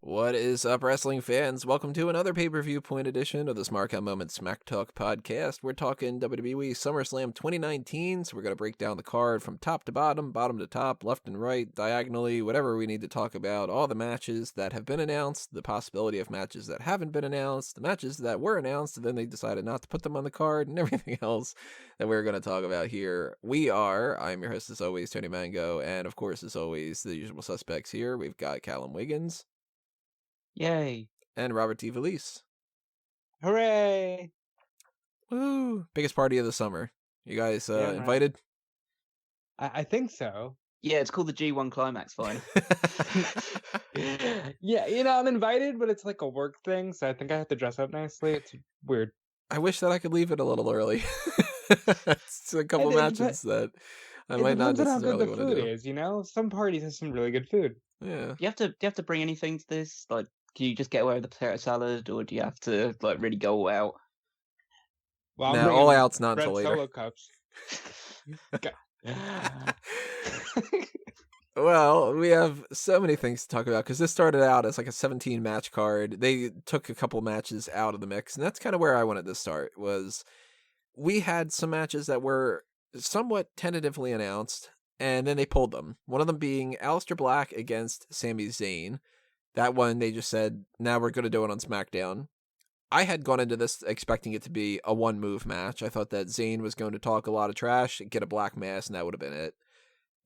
What is up, wrestling fans? Welcome to another pay-per-view point edition of the Smark Moment Smack Talk podcast. We're talking WWE SummerSlam 2019, so we're going to break down the card from top to bottom, bottom to top, left and right, diagonally, whatever we need to talk about, all the matches that have been announced, the possibility of matches that haven't been announced, the matches that were announced, and then they decided not to put them on the card, and everything else that we're going to talk about here. I'm your host as always, Tony Mango, and of course, as always, the usual suspects here. We've got Callum Wiggins. Yay. And Robert D. Valise. Hooray! Woo! Biggest party of the summer. You guys invited? I think so. Yeah, it's called the G1 Climax final. Yeah, I'm invited, but it's like a work thing, so I think I have to dress up nicely. It's weird. I wish that I could leave it a little early. It's a couple matches that I might not necessarily want to do. It depends on how good the food is, Some parties have some really good food. Yeah. Do you have to bring anything to this? Like, can you just get away with the potato salad, or do you have to like really go all out? Well, no, all out's not until later. Solo cups. Well, we have so many things to talk about because this started out as like a 17 match card. They took a couple matches out of the mix, and that's kind of where I wanted to start. Was we had some matches that were somewhat tentatively announced, and then they pulled them. One of them being Aleister Black against Sami Zayn. That one, they just said, now we're going to do it on SmackDown. I had gone into this expecting it to be a one-move match. I thought that Zayn was going to talk a lot of trash, get a black mass, and that would have been it.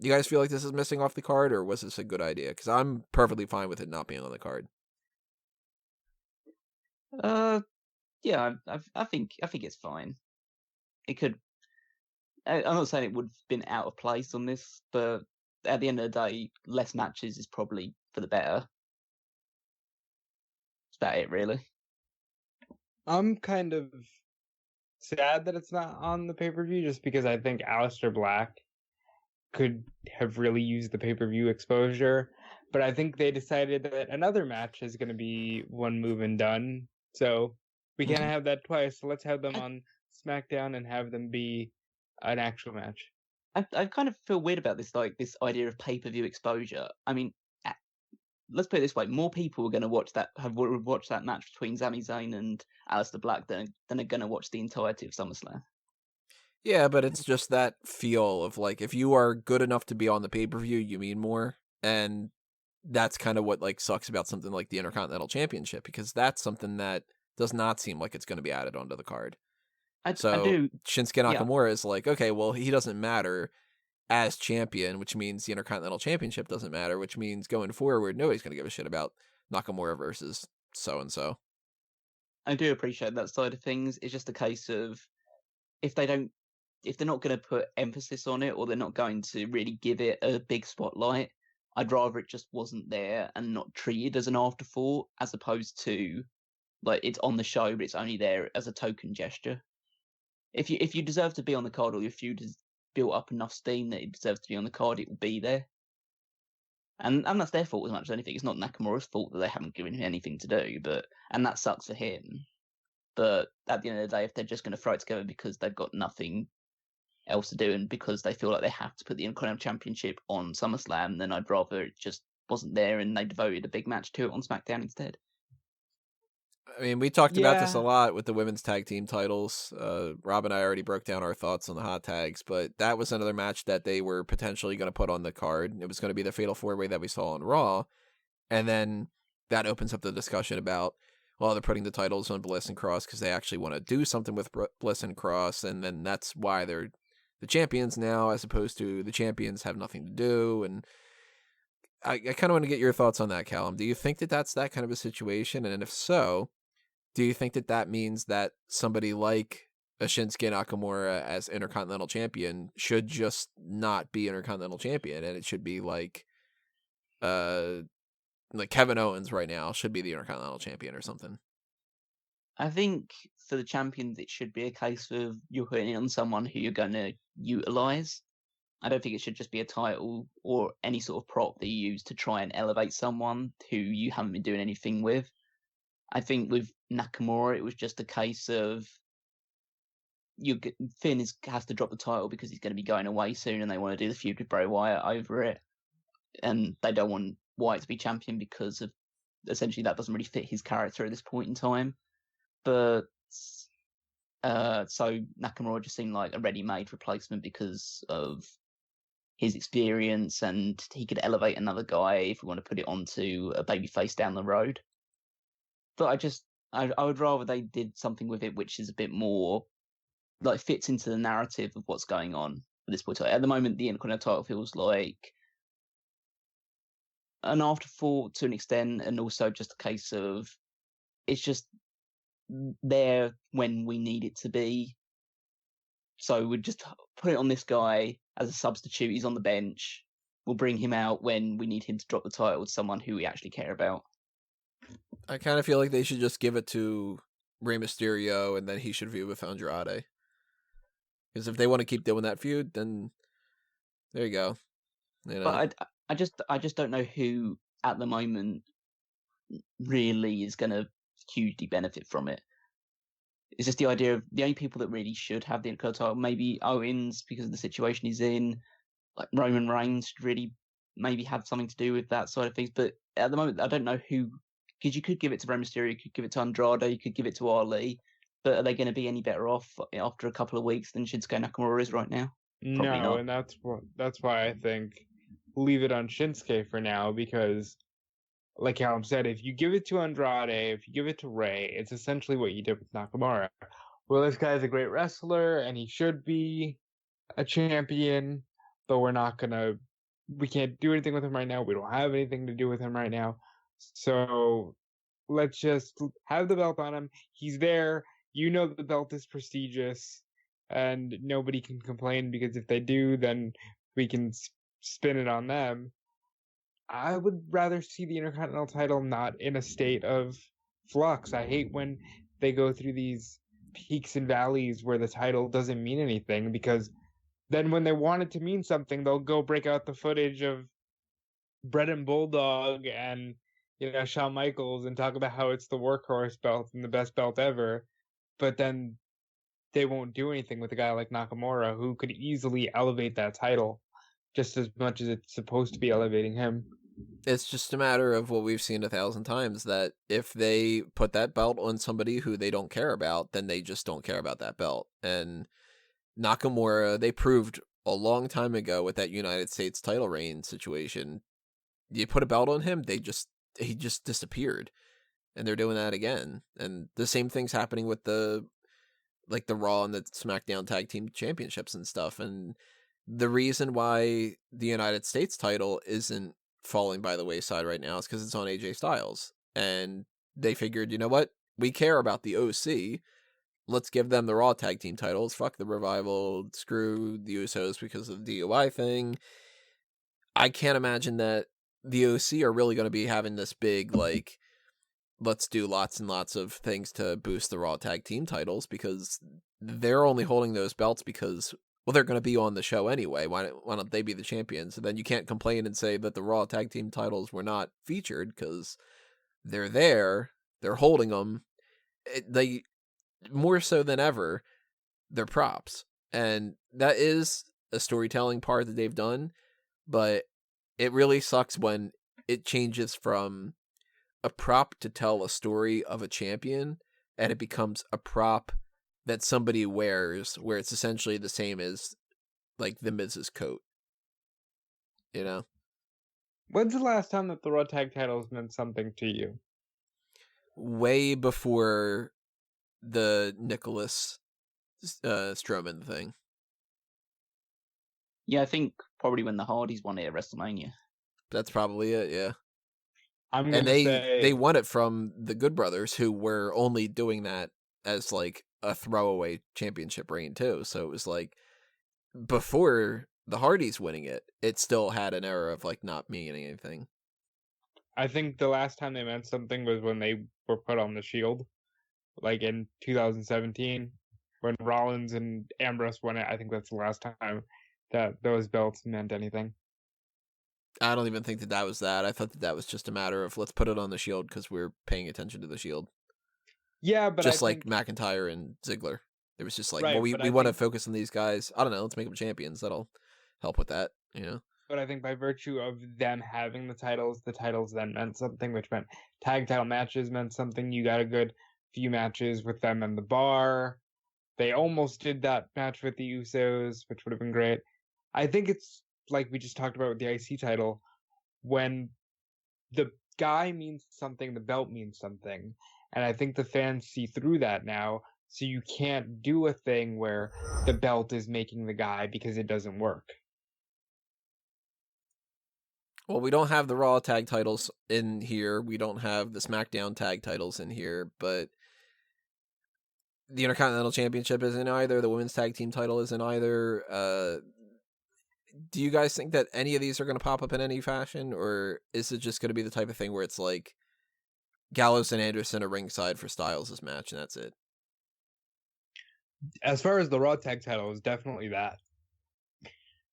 You guys feel like this is missing off the card, or was this a good idea? Because I'm perfectly fine with it not being on the card. Yeah, I think it's fine. It could. I'm not saying it would have been out of place on this, but at the end of the day, less matches is probably for the better. That's about it, really. I'm kind of sad that it's not on the pay-per-view, just because I think Aleister Black could have really used the pay-per-view exposure, but I think they decided that another match is going to be one move and done, so we can't have that twice. So let's have them on SmackDown and have them be an actual match. I kind of feel weird about this, like this idea of pay-per-view exposure. I mean, let's put it this way: more people are going to watch that match between Sami Zayn and Aleister Black than are going to watch the entirety of SummerSlam. Yeah, but it's just that feel of like, if you are good enough to be on the pay-per-view, you mean more. And that's kind of what like sucks about something like the Intercontinental Championship, because that's something that does not seem like it's going to be added onto the card. I do. Shinsuke Nakamura is like, okay, well, he doesn't matter as champion, which means the Intercontinental Championship doesn't matter, which means going forward, nobody's going to give a shit about Nakamura versus so-and-so. I do appreciate that side of things. It's just a case of if they're not going to put emphasis on it, or they're not going to really give it a big spotlight, I'd rather it just wasn't there and not treated as an afterthought, as opposed to like it's on the show, but it's only there as a token gesture. If you deserve to be on the card, or your feud has built up enough steam that it deserves to be on the card, it will be there. And that's their fault as much as anything. It's not Nakamura's fault that they haven't given him anything to do, and that sucks for him. But at the end of the day, if they're just going to throw it together because they've got nothing else to do and because they feel like they have to put the Intercontinental Championship on SummerSlam, then I'd rather it just wasn't there and they devoted a big match to it on SmackDown instead. I mean, we talked about this a lot with the women's tag team titles. Rob and I already broke down our thoughts on the hot tags, but that was another match that they were potentially going to put on the card. It was going to be the Fatal 4-Way that we saw on Raw. And then that opens up the discussion about, well, they're putting the titles on Bliss and Cross because they actually want to do something with Bliss and Cross, and then that's why they're the champions now, as opposed to the champions have nothing to do. And I kind of want to get your thoughts on that, Callum. Do you think that that's that kind of a situation? And if so, do you think that that means that somebody like a Shinsuke Nakamura as Intercontinental Champion should just not be Intercontinental Champion, and it should be like Kevin Owens right now should be the Intercontinental Champion or something? I think for the champions, it should be a case of you're putting it on someone who you're going to utilize. I don't think it should just be a title or any sort of prop that you use to try and elevate someone who you haven't been doing anything with. I think with Nakamura, it was just a case of Finn has to drop the title because he's going to be going away soon, and they want to do the feud with Bray Wyatt over it, and they don't want Wyatt to be champion because of essentially that doesn't really fit his character at this point in time. But so Nakamura just seemed like a ready-made replacement because of his experience, and he could elevate another guy if we want to put it onto a babyface down the road. But I would rather they did something with it which is a bit more like fits into the narrative of what's going on at this point. At the moment, the Intercontinental title feels like an afterthought to an extent, and also just a case of it's just there when we need it to be. So we'd just put it on this guy as a substitute. He's on the bench. We'll bring him out when we need him to drop the title to someone who we actually care about. I kind of feel like they should just give it to Rey Mysterio, and then he should feud with Andrade. Because if they want to keep doing that feud, then there you go. You know? But I just don't know who at the moment really is going to hugely benefit from it. It's just the idea of the only people that really should have the Intercontinental title, maybe Owens because of the situation he's in, like Roman Reigns should really maybe have something to do with that side of things. But at the moment, I don't know who, because you could give it to Rey Mysterio, you could give it to Andrade, you could give it to Ali, but are they going to be any better off after a couple of weeks than Shinsuke Nakamura is right now? Probably no, not. And that's why I think leave it on Shinsuke for now, because like Callum said, if you give it to Andrade, if you give it to Rey, it's essentially what you did with Nakamura. Well, this guy's a great wrestler, and he should be a champion, but we can't do anything with him right now. We don't have anything to do with him right now. So let's just have the belt on him. He's there. You know the belt is prestigious, and nobody can complain, because if they do, then we can spin it on them. I would rather see the Intercontinental title not in a state of flux. I hate when they go through these peaks and valleys where the title doesn't mean anything, because then when they want it to mean something, they'll go break out the footage of Bret and Bulldog and Shawn Michaels and talk about how it's the workhorse belt and the best belt ever. But then they won't do anything with a guy like Nakamura, who could easily elevate that title just as much as it's supposed to be elevating him. It's just a matter of what we've seen 1,000 times, that if they put that belt on somebody who they don't care about, then they just don't care about that belt. And Nakamura, they proved a long time ago with that United States title reign situation, you put a belt on him, he just disappeared. And they're doing that again. And the same thing's happening with the Raw and the SmackDown Tag Team Championships and stuff. And the reason why the United States title isn't falling by the wayside right now is because it's on AJ Styles. And they figured, you know what? We care about the OC. Let's give them the Raw Tag Team titles. Fuck the Revival. Screw the Usos because of the DUI thing. I can't imagine that the OC are really going to be having this big, let's do lots and lots of things to boost the Raw Tag Team titles, because they're only holding those belts because, well, they're going to be on the show anyway. Why don't they be the champions? And then you can't complain and say that the Raw Tag Team titles were not featured, because they're there, they're holding them. They, more so than ever, they're props. And that is a storytelling part that they've done, but it really sucks when it changes from a prop to tell a story of a champion, and it becomes a prop that somebody wears, where it's essentially the same as like the Miz's coat. You know? When's the last time that the Raw Tag titles meant something to you? Way before the Nicholas Strowman thing. Yeah, I think probably when the Hardys won it at WrestleMania. That's probably it, yeah. And they won it from the Good Brothers, who were only doing that as like a throwaway championship reign too. So it was like before the Hardys winning it, it still had an era of like not meaning anything. I think the last time they meant something was when they were put on the Shield, like in 2017, when Rollins and Ambrose won it. I think that's the last time that those belts meant anything. I don't even think that was that. I thought that was just a matter of let's put it on the Shield because we're paying attention to the Shield. Yeah, but just like McIntyre and Ziggler. It was just like, right, well, we want to focus on these guys. I don't know. Let's make them champions. That'll help with that, you know? but I think by virtue of them having the titles then meant something, which meant tag title matches meant something. You got a good few matches with them in the bar. They almost did that match with the Usos, which would have been great. I think it's like we just talked about with the IC title, when the guy means something, the belt means something. And I think the fans see through that now, so you can't do a thing where the belt is making the guy because it doesn't work. Well, we don't have the Raw tag titles in here. We don't have the SmackDown tag titles in here, but the Intercontinental Championship isn't either. The Women's Tag Team title isn't either. Do you guys think that any of these are going to pop up in any fashion, or is it just going to be the type of thing where it's like Gallows and Anderson are ringside for Styles' match, and that's it? As far as the Raw tag title, is definitely that.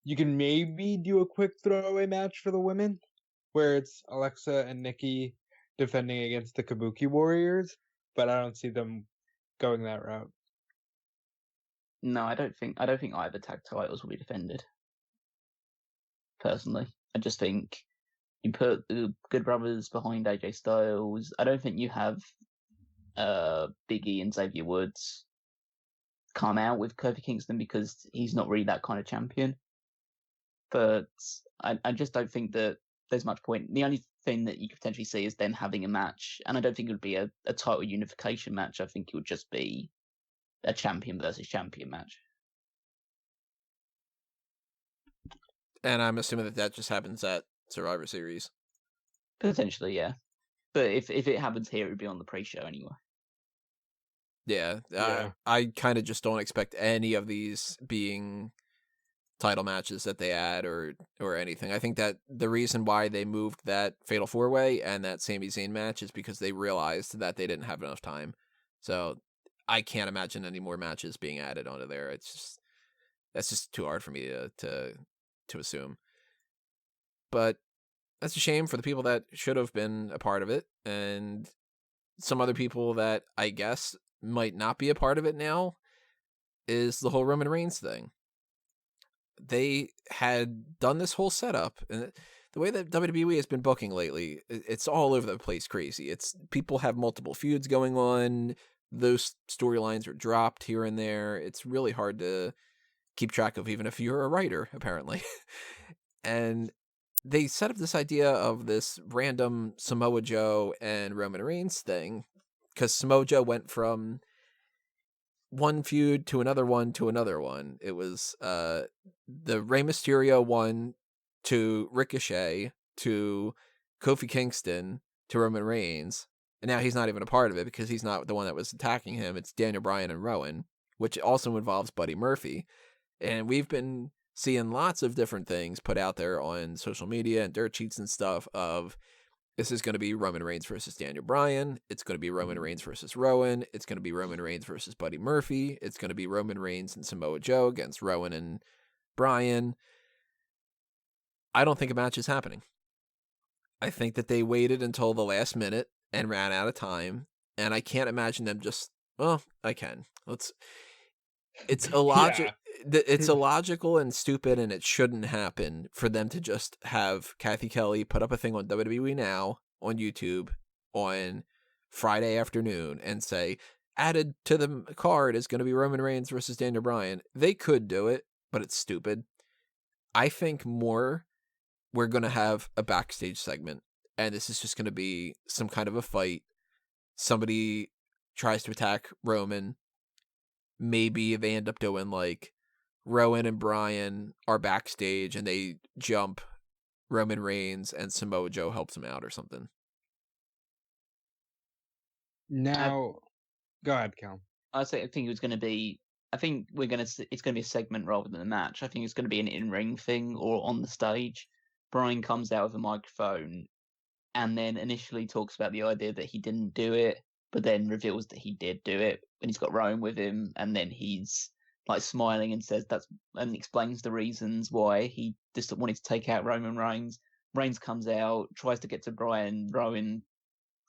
You can maybe do a quick throwaway match for the women, where it's Alexa and Nikki defending against the Kabuki Warriors, but I don't see them going that route. No, I don't think either tag titles will be defended. Personally, I just think you put the Good Brothers behind AJ Styles. I don't think you have Big E and Xavier Woods come out with Kofi Kingston, because he's not really that kind of champion. But I just don't think that there's much point. The only thing that you could potentially see is them having a match, and I don't think it would be a title unification match. I think it would just be a champion versus champion match. And I'm assuming that just happens at Survivor Series. Potentially, yeah. But if it happens here, it would be on the pre-show anyway. Yeah. I kind of just don't expect any of these being title matches that they add or anything. I think that the reason why they moved that Fatal 4-Way and that Sami Zayn match is because they realized that they didn't have enough time. So I can't imagine any more matches being added onto there. That's just too hard for me to assume. But that's a shame for the people that should have been a part of it, and some other people that I guess might not be a part of it now is the whole Roman Reigns thing. They had done this whole setup, and the way that WWE has been booking lately, it's all over the place crazy. It's people have multiple feuds going on. Those storylines are dropped here and there. It's really hard to keep track of, even if you're a writer, apparently. And they set up this idea of this random Samoa Joe and Roman Reigns thing, because Samoa Joe went from one feud to another one to another one. It was the Rey Mysterio one to Ricochet to Kofi Kingston to Roman Reigns, and now he's not even a part of it because he's not the one that was attacking him. It's Daniel Bryan and Rowan, which also involves Buddy Murphy. And we've been seeing lots of different things put out there on social media and dirt sheets and stuff of, this is going to be Roman Reigns versus Daniel Bryan. It's going to be Roman Reigns versus Rowan. It's going to be Roman Reigns versus Buddy Murphy. It's going to be Roman Reigns and Samoa Joe against Rowan and Bryan. I don't think a match is happening. I think that they waited until the last minute and ran out of time. And I can't imagine them just, well, I can. It's illogical. Yeah. It's illogical and stupid, and it shouldn't happen for them to just have Kathy Kelly put up a thing on WWE Now on YouTube on Friday afternoon and say, added to the card is going to be Roman Reigns versus Daniel Bryan. They could do it, but it's stupid. I think more we're going to have a backstage segment, and this is just going to be some kind of a fight. Somebody tries to attack Roman. Maybe they end up doing like Rowan and Bryan are backstage and they jump Roman Reigns and Samoa Joe helps him out or something. Now, go ahead, Cal. I think it was going to be. I think it's going to be a segment rather than a match. I think it's going to be an in-ring thing or on the stage. Bryan comes out with a microphone and then initially talks about the idea that he didn't do it, but then reveals that he did do it when he's got Rowan with him, and then he's like smiling and says and explains the reasons why he just wanted to take out Roman Reigns. Reigns comes out, tries to get to Bryan. Rowan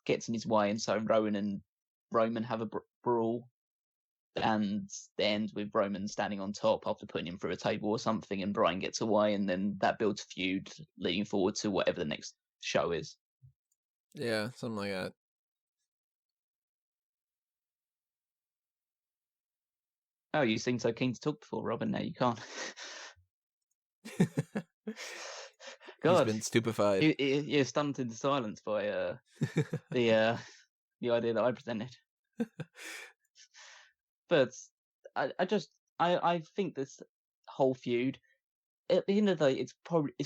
gets in his way, and so Rowan and Roman have a brawl. and it ends with Roman standing on top after putting him through a table or something, and Bryan gets away, and then that builds a feud leading forward to whatever the next show is. Yeah, something like that. Oh, you seemed so keen to talk before, Robin. Now you can't. God, he's been stupefied. You're stunned into silence by the idea that I presented. But I think this whole feud, at the end of the day, it's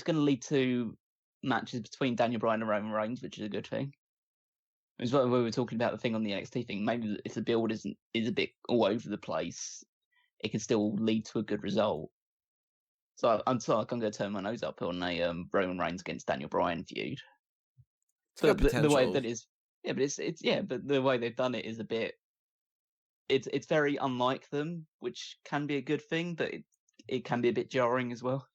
going to lead to matches between Daniel Bryan and Roman Reigns, which is a good thing. It's what we were talking about, the thing on the NXT thing. Maybe if the build is a bit all over the place, it can still lead to a good result. So I'm going to turn my nose up on a Roman Reigns against Daniel Bryan feud. But the way that is, yeah, but but the way they've done it is a bit. It's very unlike them, which can be a good thing, but it can be a bit jarring as well.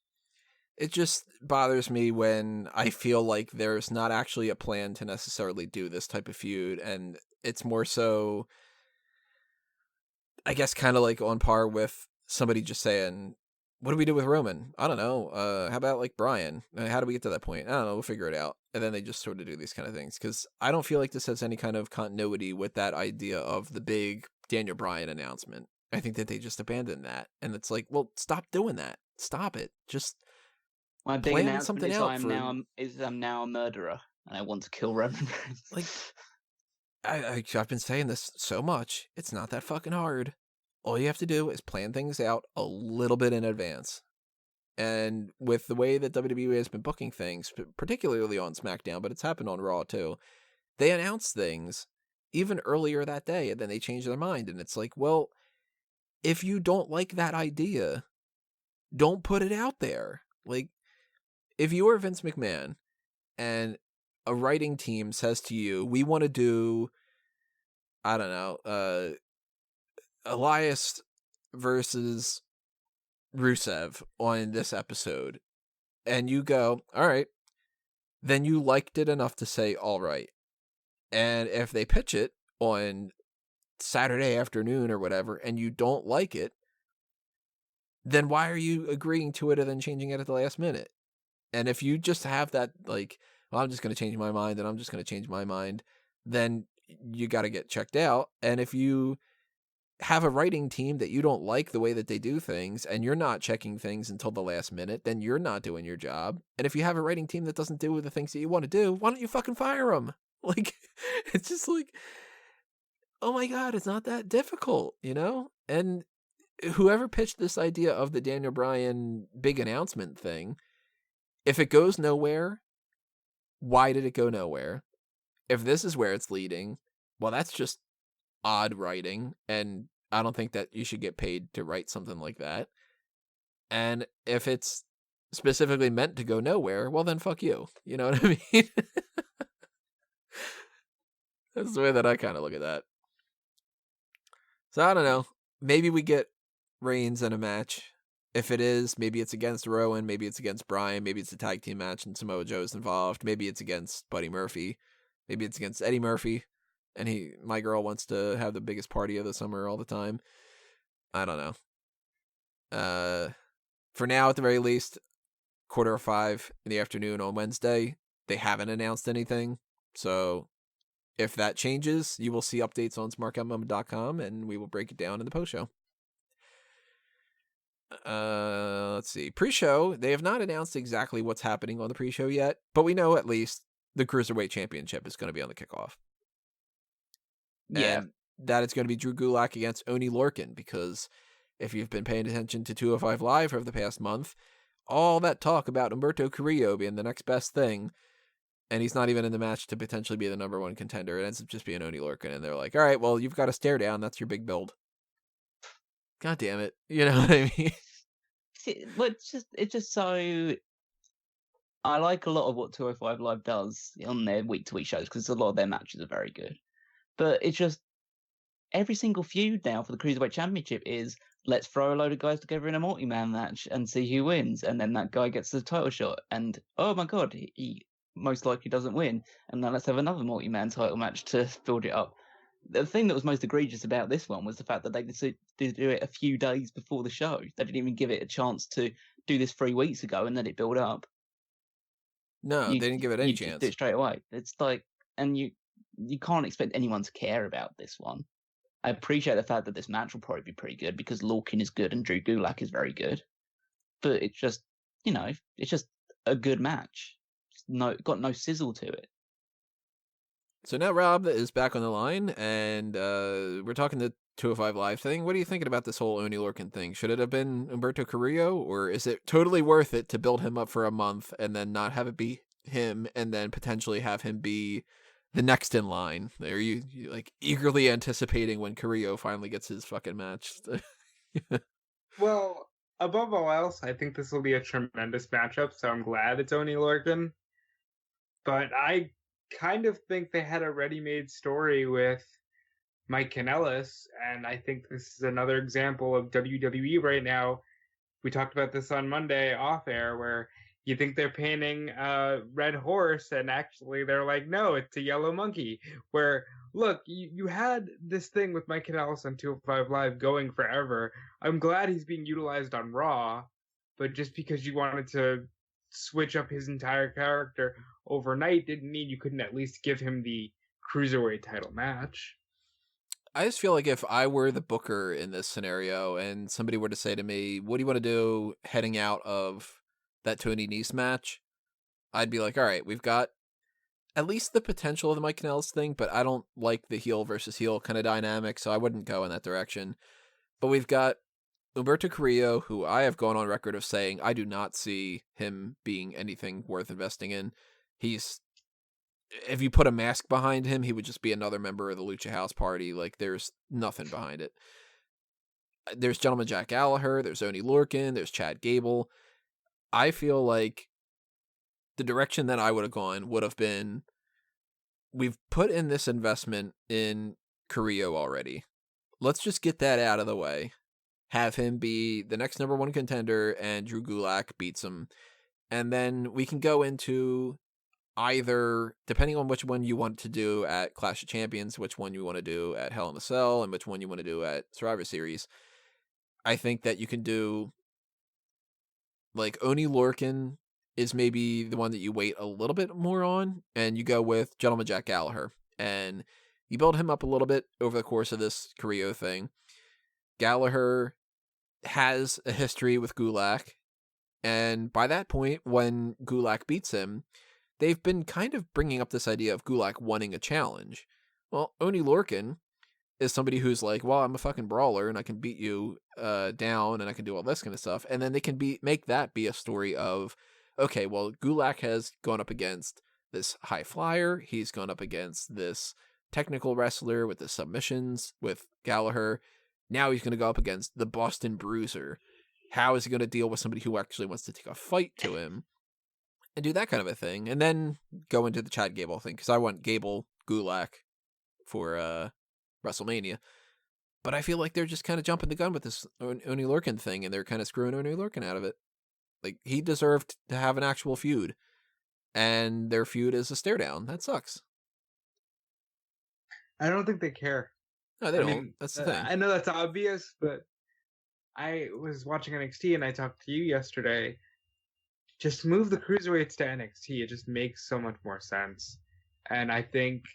It just bothers me when I feel like there's not actually a plan to necessarily do this type of feud, and it's more so, I guess, kind of like on par with somebody just saying, what do we do with Roman? I don't know. How about like Bryan? How do we get to that point? I don't know. We'll figure it out. And then they just sort of do these kind of things, because I don't feel like this has any kind of continuity with that idea of the big Daniel Bryan announcement. I think that they just abandoned that. And it's like, well, stop doing that. Stop it. Just my big plan announcement something is out I'm now a murderer and I want to kill Roman Reigns. Like, I've been saying this so much. It's not that fucking hard. All you have to do is plan things out a little bit in advance. And with the way that WWE has been booking things, particularly on SmackDown, but it's happened on Raw too, they announce things even earlier that day and then they change their mind. And it's like, well, if you don't like that idea, don't put it out there. Like, if you are Vince McMahon and a writing team says to you, we want to do, I don't know, Elias versus Rusev on this episode, and you go, all right, then you liked it enough to say, all right. And if they pitch it on Saturday afternoon or whatever, and you don't like it, then why are you agreeing to it and then changing it at the last minute? And if you just have that, like, well, I'm just going to change my mind and I'm just going to change my mind, then you got to get checked out. And if you have a writing team that you don't like the way that they do things and you're not checking things until the last minute, then you're not doing your job. And if you have a writing team that doesn't do the things that you want to do, why don't you fucking fire them? Like, it's just like, oh my God, it's not that difficult, you know? And whoever pitched this idea of the Daniel Bryan big announcement thing, if it goes nowhere, why did it go nowhere? If this is where it's leading, well, that's just odd writing, and I don't think that you should get paid to write something like that. And if it's specifically meant to go nowhere, well, then fuck you. You know what I mean? That's the way that I kind of look at that. So I don't know. Maybe we get Reigns in a match. If it is, maybe it's against Rowan, maybe it's against Bryan, maybe it's a tag team match and Samoa Joe's involved, maybe it's against Buddy Murphy, maybe it's against Eddie Murphy, and my girl wants to have the biggest party of the summer all the time. I don't know. For now, at the very least, 4:45 in the afternoon on Wednesday, they haven't announced anything. So if that changes, you will see updates on smarkmoment.com, and we will break it down in the post show. Let's see. Pre-show, they have not announced exactly what's happening on the pre-show yet, but we know at least the Cruiserweight Championship is going to be on the kickoff. Yeah. And that it's going to be Drew Gulak against Oney Lorcan, because if you've been paying attention to 205 Live over the past month, all that talk about Humberto Carrillo being the next best thing, and he's not even in the match to potentially be the number one contender, it ends up just being Oney Lorcan, and they're like, all right, well, you've got a stare down, that's your big build. God damn it. You know what I mean? Well, it's just so. I like a lot of what 205 Live does on their week-to-week shows, because a lot of their matches are very good. But it's just every single feud now for the Cruiserweight Championship is, let's throw a load of guys together in a multi-man match and see who wins, and then that guy gets the title shot, and oh my God, he most likely doesn't win, and then let's have another multi-man title match to build it up. the thing that was most egregious about this one was the fact that they did do it a few days before the show. They didn't even give it a chance to do this 3 weeks ago and let it build up. No, they didn't give it any you chance. Just do it straight away. It's like, and you can't expect anyone to care about this one. I appreciate the fact that this match will probably be pretty good because Lorcan is good and Drew Gulak is very good. But it's just, it's just a good match. Got no sizzle to it. So now Rob is back on the line, and we're talking the 205 Live thing. What are you thinking about this whole Oney Lorcan thing? Should it have been Humberto Carrillo, or is it totally worth it to build him up for a month and then not have it be him, and then potentially have him be the next in line? Are you like eagerly anticipating when Carrillo finally gets his fucking match? Well, above all else, I think this will be a tremendous matchup, so I'm glad it's Oney Lorcan. But I kind of think they had a ready-made story with Mike Kanellis, and I think this is another example of WWE right now. We talked about this on Monday off air, where you think they're painting a red horse, and actually they're like, no, it's a yellow monkey. Where, look, you had this thing with Mike Kanellis on 205 Live going forever. I'm glad he's being utilized on Raw, but just because you wanted to switch up his entire character overnight didn't mean you couldn't at least give him the Cruiserweight title match. I just feel like if I were the booker in this scenario and somebody were to say to me, what do you want to do heading out of that Tony Nese match? I'd be like, all right, we've got at least the potential of the Mike Kanellis thing, but I don't like the heel versus heel kind of dynamic, so I wouldn't go in that direction. But we've got Humberto Carrillo, who I have gone on record of saying I do not see him being anything worth investing in. If you put a mask behind him, he would just be another member of the Lucha House Party. Like, there's nothing behind it. There's Gentleman Jack Gallagher, there's Oney Lorcan, there's Chad Gable. I feel like the direction that I would have gone would have been, we've put in this investment in Carrillo already. Let's just get that out of the way. Have him be the next number one contender, and Drew Gulak beats him. And then we can go into either, depending on which one you want to do at Clash of Champions, which one you want to do at Hell in a Cell, and which one you want to do at Survivor Series. I think that you can do, like, Oney Lorcan is maybe the one that you wait a little bit more on, and you go with Gentleman Jack Gallagher. And you build him up a little bit over the course of this Carrillo thing. Gallagher has a history with Gulak, and by that point, when Gulak beats him, they've been kind of bringing up this idea of Gulak wanting a challenge. Well, Oney Lorcan is somebody who's like, well, I'm a fucking brawler, and I can beat you down, and I can do all this kind of stuff. And then they can make that be a story of, okay, well, Gulak has gone up against this high flyer. He's gone up against this technical wrestler with the submissions with Gallagher. Now he's going to go up against the Boston Bruiser. How is he going to deal with somebody who actually wants to take a fight to him? And do that kind of a thing, and then go into the Chad Gable thing, because I want Gable Gulak for WrestleMania. But I feel like they're just kind of jumping the gun with this Oney Lorcan thing, and they're kind of screwing Oney Lorcan out of it. Like, he deserved to have an actual feud, and their feud is a stare down. That sucks. I don't think they care. No, they don't. That's the thing. I know that's obvious, but I was watching NXT, and I talked to you yesterday. Just move the Cruiserweights to NXT. It just makes so much more sense. And I think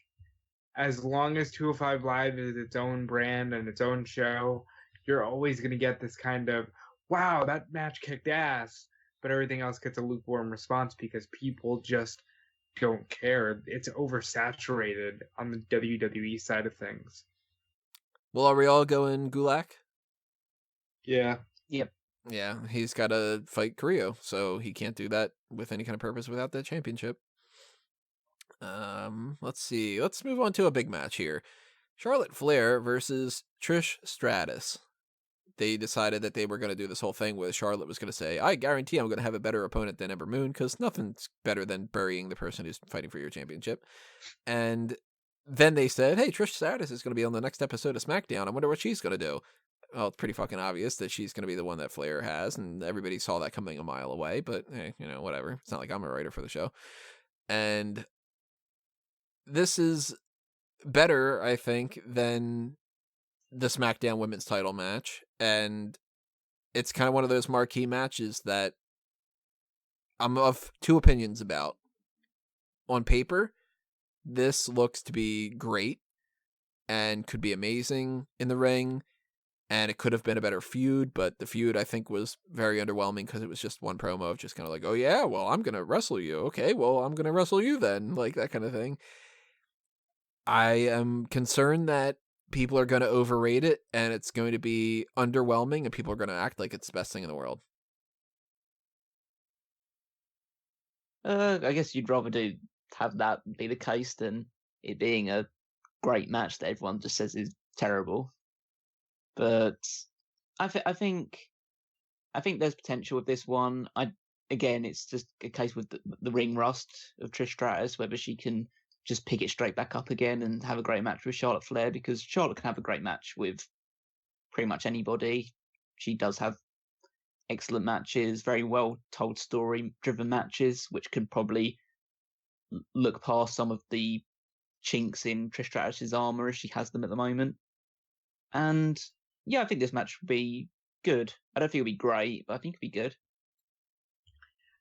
as long as 205 Live is its own brand and its own show, you're always going to get this kind of, wow, that match kicked ass. But everything else gets a lukewarm response because people just don't care. It's oversaturated on the WWE side of things. Well, are we all going Gulak? Yeah. Yep. Yeah, he's got to fight Carrillo, so he can't do that with any kind of purpose without that championship. Let's see. Let's move on to a big match here. Charlotte Flair versus Trish Stratus. They decided that they were going to do this whole thing where Charlotte was going to say, I guarantee I'm going to have a better opponent than Ember Moon, because nothing's better than burying the person who's fighting for your championship. And then they said, hey, Trish Stratus is going to be on the next episode of SmackDown. I wonder what she's going to do. Well, it's pretty fucking obvious that she's going to be the one that Flair has, and everybody saw that coming a mile away, but, whatever. It's not like I'm a writer for the show. And this is better, I think, than the SmackDown Women's title match. And it's kind of one of those marquee matches that I'm of two opinions about. On paper, this looks to be great and could be amazing in the ring. And it could have been a better feud, but the feud, I think, was very underwhelming because it was just one promo of just kind of like, oh, yeah, well, I'm going to wrestle you. Okay, well, I'm going to wrestle you then. Like, that kind of thing. I am concerned that people are going to overrate it, and it's going to be underwhelming, and people are going to act like it's the best thing in the world. I guess you'd rather have that be the case than it being a great match that everyone just says is terrible. But I think there's potential with this one. Again, it's just a case with the ring rust of Trish Stratus, whether she can just pick it straight back up again and have a great match with Charlotte Flair, because Charlotte can have a great match with pretty much anybody. She does have excellent matches, very well told story driven matches, which can probably look past some of the chinks in Trish Stratus's armor as she has them at the moment. And yeah, I think this match will be good. I don't think it'll be great, but I think it'll be good.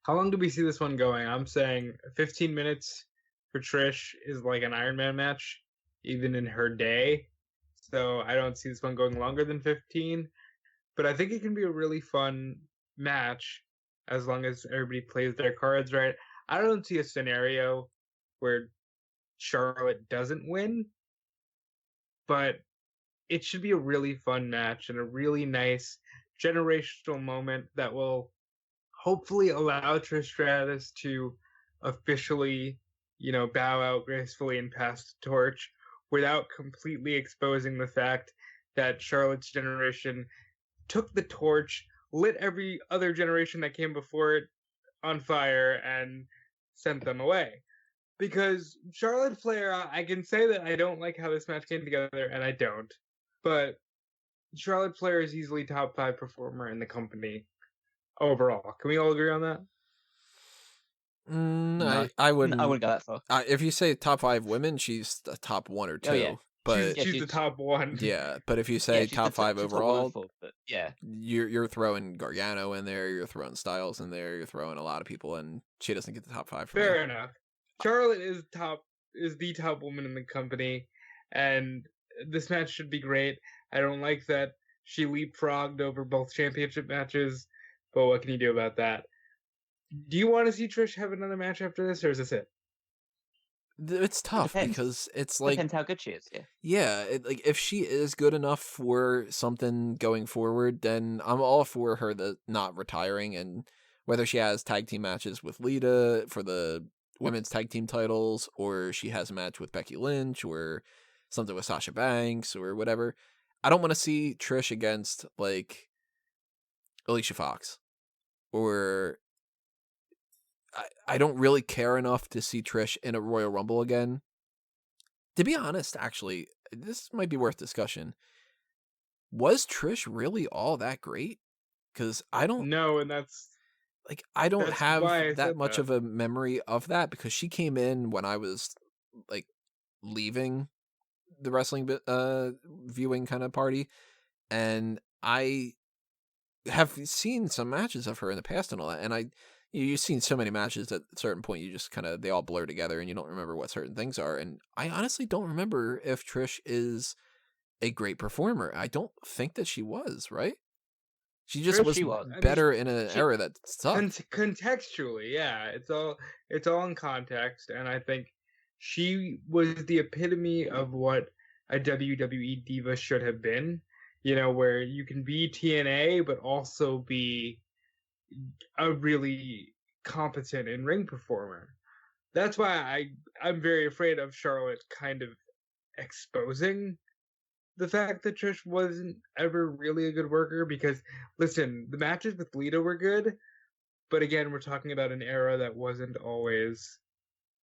How long do we see this one going? I'm saying 15 minutes for Trish is like an Iron Man match, even in her day. So I don't see this one going longer than 15. But I think it can be a really fun match as long as everybody plays their cards right. I don't see a scenario where Charlotte doesn't win, but it should be a really fun match and a really nice generational moment that will hopefully allow Trish Stratus to officially, bow out gracefully and pass the torch without completely exposing the fact that Charlotte's generation took the torch, lit every other generation that came before it on fire, and sent them away. Because Charlotte Flair, I can say that I don't like how this match came together, and I don't. But Charlotte Flair is easily top 5 performer in the company overall. Can we all agree on that? No. I wouldn't. I wouldn't go that far. If you say top 5 women, she's the top 1 or 2. Oh, yeah. But she's the top 1. Yeah, but if you say top 5 overall, yeah, you're throwing Gargano in there, you're throwing Styles in there, you're throwing a lot of people, and she doesn't get the top 5 for me. Fair enough. Charlotte is the top woman in the company, and this match should be great. I don't like that she leapfrogged over both championship matches, but what can you do about that? Do you want to see Trish have another match after this, or is this it? It's tough because it's like depends how good she is. Yeah, if she is good enough for something going forward, then I'm all for her not retiring, and whether she has tag team matches with Lita for the women's tag team titles, or she has a match with Becky Lynch, or something with Sasha Banks, or whatever. I don't want to see Trish against like Alicia Fox, or I don't really care enough to see Trish in a Royal Rumble again. To be honest, actually, this might be worth discussion. Was Trish really all that great? Because I don't know, and that's like I don't have that much of a memory of that, because she came in when I was like leaving the wrestling viewing kind of party, and I have seen some matches of her in the past and all that, and you've seen so many matches at a certain point, you just they all blur together and you don't remember what certain things are. And I honestly don't remember if Trish is a great performer. I don't think that she was, right? She just was better in an era that sucked. Contextually, yeah. It's all in context, and I think she was the epitome of what a WWE diva should have been. Where you can be TNA, but also be a really competent in-ring performer. That's why I'm very afraid of Charlotte kind of exposing the fact that Trish wasn't ever really a good worker, because, listen, the matches with Lita were good, but again, we're talking about an era that wasn't always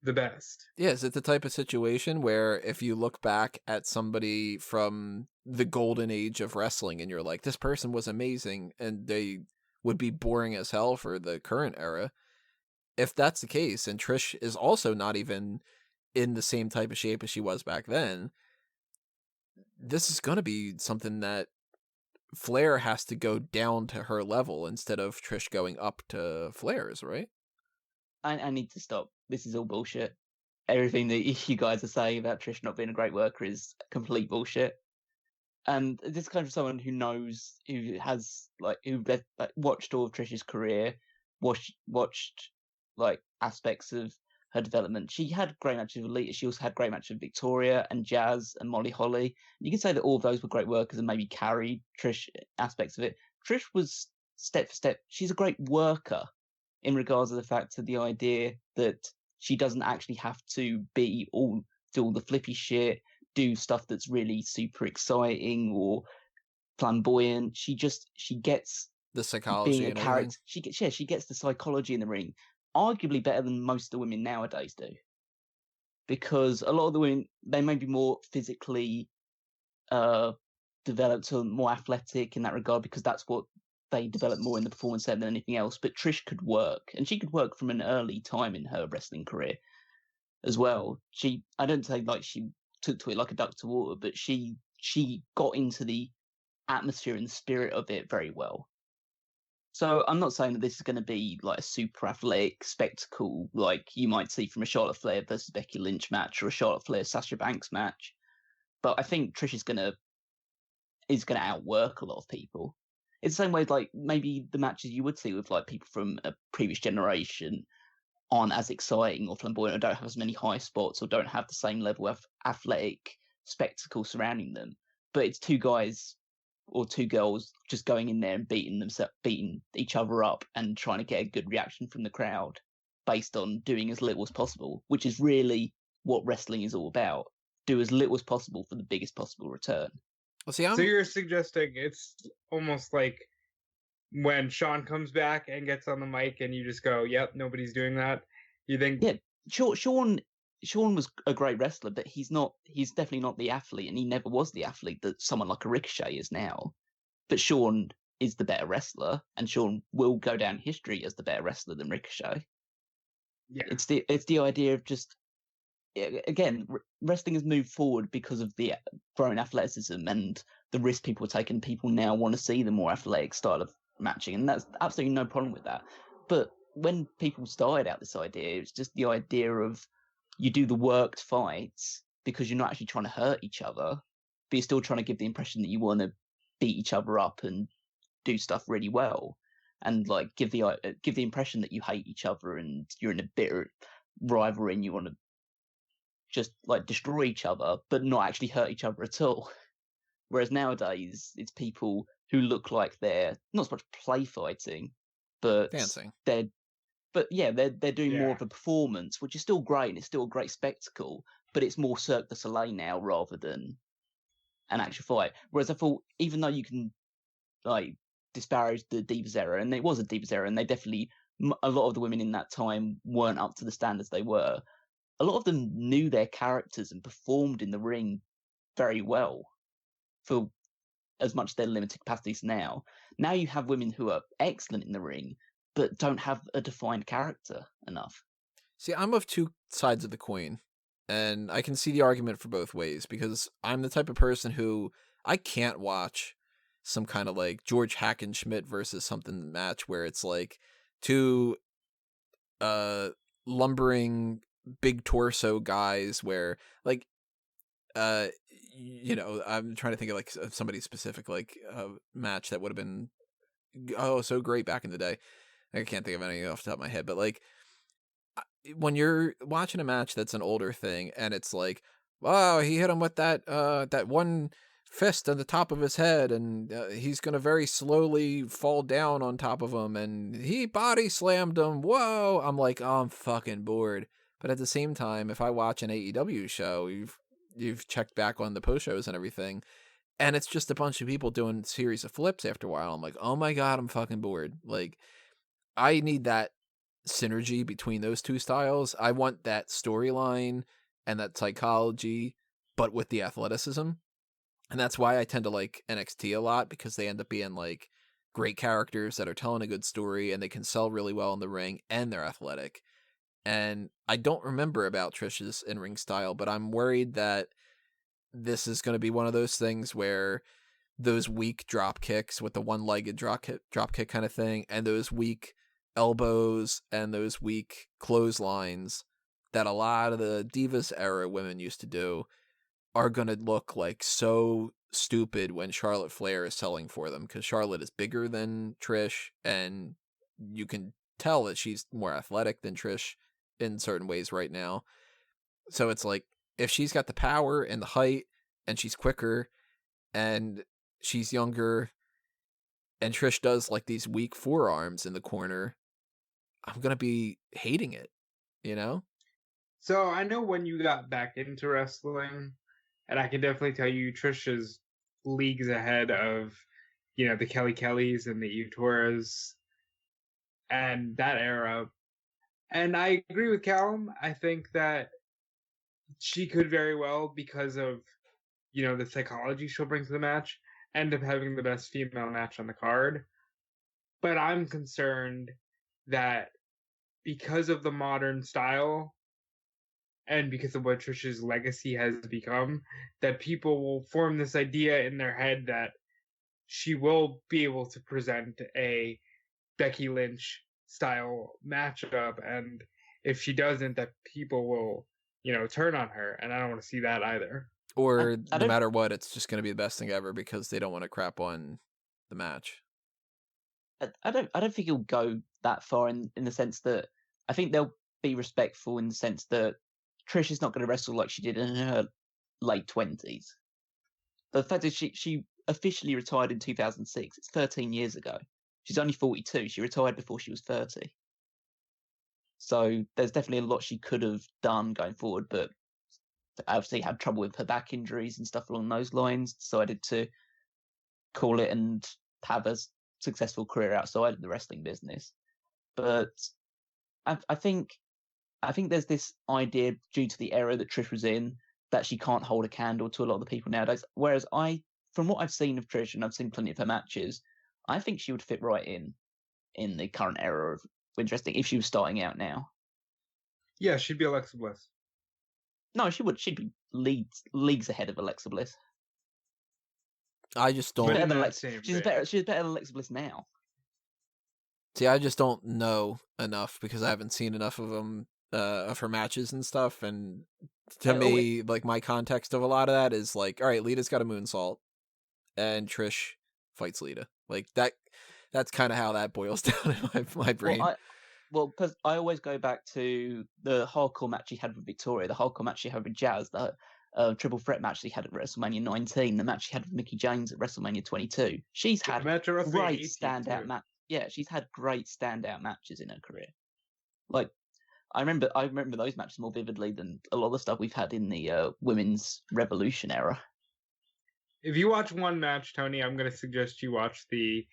the best. Yeah, is it the type of situation where if you look back at somebody from the golden age of wrestling and you're like, this person was amazing, and they would be boring as hell for the current era? If that's the case, and Trish is also not even in the same type of shape as she was back then, this is going to be something that Flair has to go down to her level instead of Trish going up to Flair's, right? I need to stop. This is all bullshit. Everything that you guys are saying about Trish not being a great worker is complete bullshit. And this comes from someone who knows, who has watched all of Trish's career, watched like aspects of her development. She had great matches with Lita. She also had great matches with Victoria and Jazz and Molly Holly. You can say that all of those were great workers and maybe carried Trish aspects of it. Trish was step for step. She's a great worker in regards to the fact of the idea that she doesn't actually have to do all the flippy shit, do stuff that's really super exciting or flamboyant. She gets the psychology being a character. She gets the psychology in the ring, arguably better than most of the women nowadays do. Because a lot of the women, they may be more physically developed or more athletic in that regard, because that's what they develop more in the performance center than anything else. But Trish could work, and she could work from an early time in her wrestling career as well. I don't say like she took to it like a duck to water, but she got into the atmosphere and the spirit of it very well. So I'm not saying that this is going to be like a super athletic spectacle like you might see from a Charlotte Flair versus Becky Lynch match or a Charlotte Flair Sasha Banks match, but I think Trish is going to outwork a lot of people. It's the same way like maybe the matches you would see with like people from a previous generation aren't as exciting or flamboyant or don't have as many high spots or don't have the same level of athletic spectacle surrounding them. But it's two guys or two girls just going in there and beating each other up and trying to get a good reaction from the crowd based on doing as little as possible, which is really what wrestling is all about. Do as little as possible for the biggest possible return. Well, see, So you're suggesting it's almost like when Sean comes back and gets on the mic and you just go, yep, nobody's doing that. You think... Yeah, Sean was a great wrestler, but he's definitely not the athlete, and he never was the athlete that someone like a Ricochet is now. But Sean is the better wrestler, and Sean will go down history as the better wrestler than Ricochet. Yeah. It's the idea of just, again, wrestling has moved forward because of the growing athleticism and the risk people are taking. People now want to see the more athletic style of matching, and that's absolutely no problem with that. But when people started out this idea, it's just the idea of you do the worked fights because you're not actually trying to hurt each other, but you're still trying to give the impression that you want to beat each other up and do stuff really well, and like give the impression that you hate each other and you're in a bitter rivalry and you want to just like destroy each other, but not actually hurt each other at all. Whereas nowadays, it's people who look like they're not so much play fighting, but dancing. They're doing more of a performance, which is still great and it's still a great spectacle, but it's more Cirque du Soleil now rather than an actual fight. Whereas I thought, even though you can like disparage the Divas era, and it was a Divas era, and they definitely, a lot of the women in that time weren't up to the standards they were. A lot of them knew their characters and performed in the ring very well for as much as their limited capacities now. Now you have women who are excellent in the ring, but don't have a defined character enough. See, I'm of two sides of the coin, and I can see the argument for both ways, because I'm the type of person who I can't watch some kind of like George Hackenschmidt versus something match where it's like two lumbering big torso guys where like I'm trying to think of like somebody specific like match that would have been so great back in the day. I can't think of any off the top of my head, but like when you're watching a match that's an older thing and it's like, wow, he hit him with that one fist on the top of his head, and he's gonna very slowly fall down on top of him, and he body slammed him. Whoa! I'm like, oh, I'm fucking bored. But at the same time, if I watch an AEW show, you've checked back on the post shows and everything, and it's just a bunch of people doing a series of flips after a while. I'm like, oh my god, I'm fucking bored. Like, I need that synergy between those two styles. I want that storyline and that psychology, but with the athleticism. And that's why I tend to like NXT a lot, because they end up being like great characters that are telling a good story and they can sell really well in the ring and they're athletic. And I don't remember about Trish's in-ring style, but I'm worried that this is going to be one of those things where those weak drop kicks with the one-legged drop kick kind of thing, and those weak elbows and those weak clotheslines that a lot of the Divas era women used to do are going to look like so stupid when Charlotte Flair is selling for them, because Charlotte is bigger than Trish, and you can tell that she's more athletic than Trish in certain ways right now. So it's like, if she's got the power and the height, and she's quicker, and she's younger, and Trish does like these weak forearms in the corner, I'm going to be hating it, you know? So I know when you got back into wrestling, and I can definitely tell you Trish is leagues ahead of, the Kelly Kellys and the Utoras and that era. And I agree with Callum. I think that she could very well, because of, the psychology she'll bring to the match, end up having the best female match on the card. But I'm concerned that because of the modern style and because of what Trish's legacy has become, that people will form this idea in their head that she will be able to present a Becky Lynch style matchup, and if she doesn't, that people will, turn on her, and I don't want to see that either. Or no matter what, it's just going to be the best thing ever because they don't want to crap on the match. I don't think it'll go that far in the sense that I think they'll be respectful in the sense that Trish is not going to wrestle like she did in her late 20s. The fact is she officially retired in 2006. It's 13 years ago. She's only 42. She retired before she was 30. So there's definitely a lot she could have done going forward, but obviously had trouble with her back injuries and stuff along those lines. Decided to call it and have a successful career outside of the wrestling business. But I think there's this idea due to the era that Trish was in that she can't hold a candle to a lot of the people nowadays. Whereas from what I've seen of Trish, and I've seen plenty of her matches, I think she would fit right in the current era of interesting if she was starting out now. Yeah, she'd be Alexa Bliss. No, she would. She'd be leagues ahead of Alexa Bliss. I just don't. She's better than Alexa Bliss now. See, I just don't know enough because I haven't seen enough of them, of her matches and stuff. And to me, like, my context of a lot of that is like, all right, Lita's got a moonsault, and Trish fights Lita. Like that. That's kind of how that boils down in my brain. Well, because I always go back to the hardcore match she had with Victoria, the hardcore match she had with Jazz, the triple threat match she had at WrestleMania 19, the match she had with Mickie James at WrestleMania 22. She's had great standout match. Yeah, she's had great standout matches in her career. Like, I remember those matches more vividly than a lot of the stuff we've had in the women's Revolution era. If you watch one match, Tony, I'm going to suggest you watch the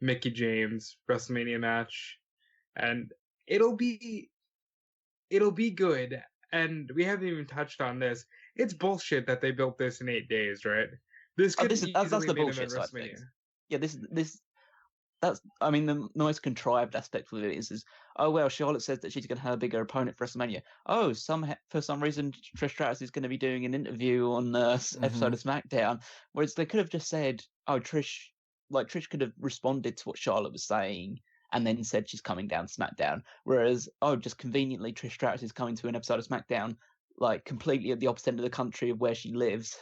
Mickie James WrestleMania match, and it'll be good. And we haven't even touched on this. It's bullshit that they built this in 8 days, right? That's the bullshit side of things. Yeah, that's the most contrived aspect of it is Charlotte says that she's going to have a bigger opponent for WrestleMania. For some reason Trish Stratus is going to be doing an interview on episode of SmackDown, whereas they could have just said, Trish could have responded to what Charlotte was saying and then said she's coming down SmackDown. Whereas, just conveniently, Trish Stratus is coming to an episode of SmackDown, like, completely at the opposite end of the country of where she lives.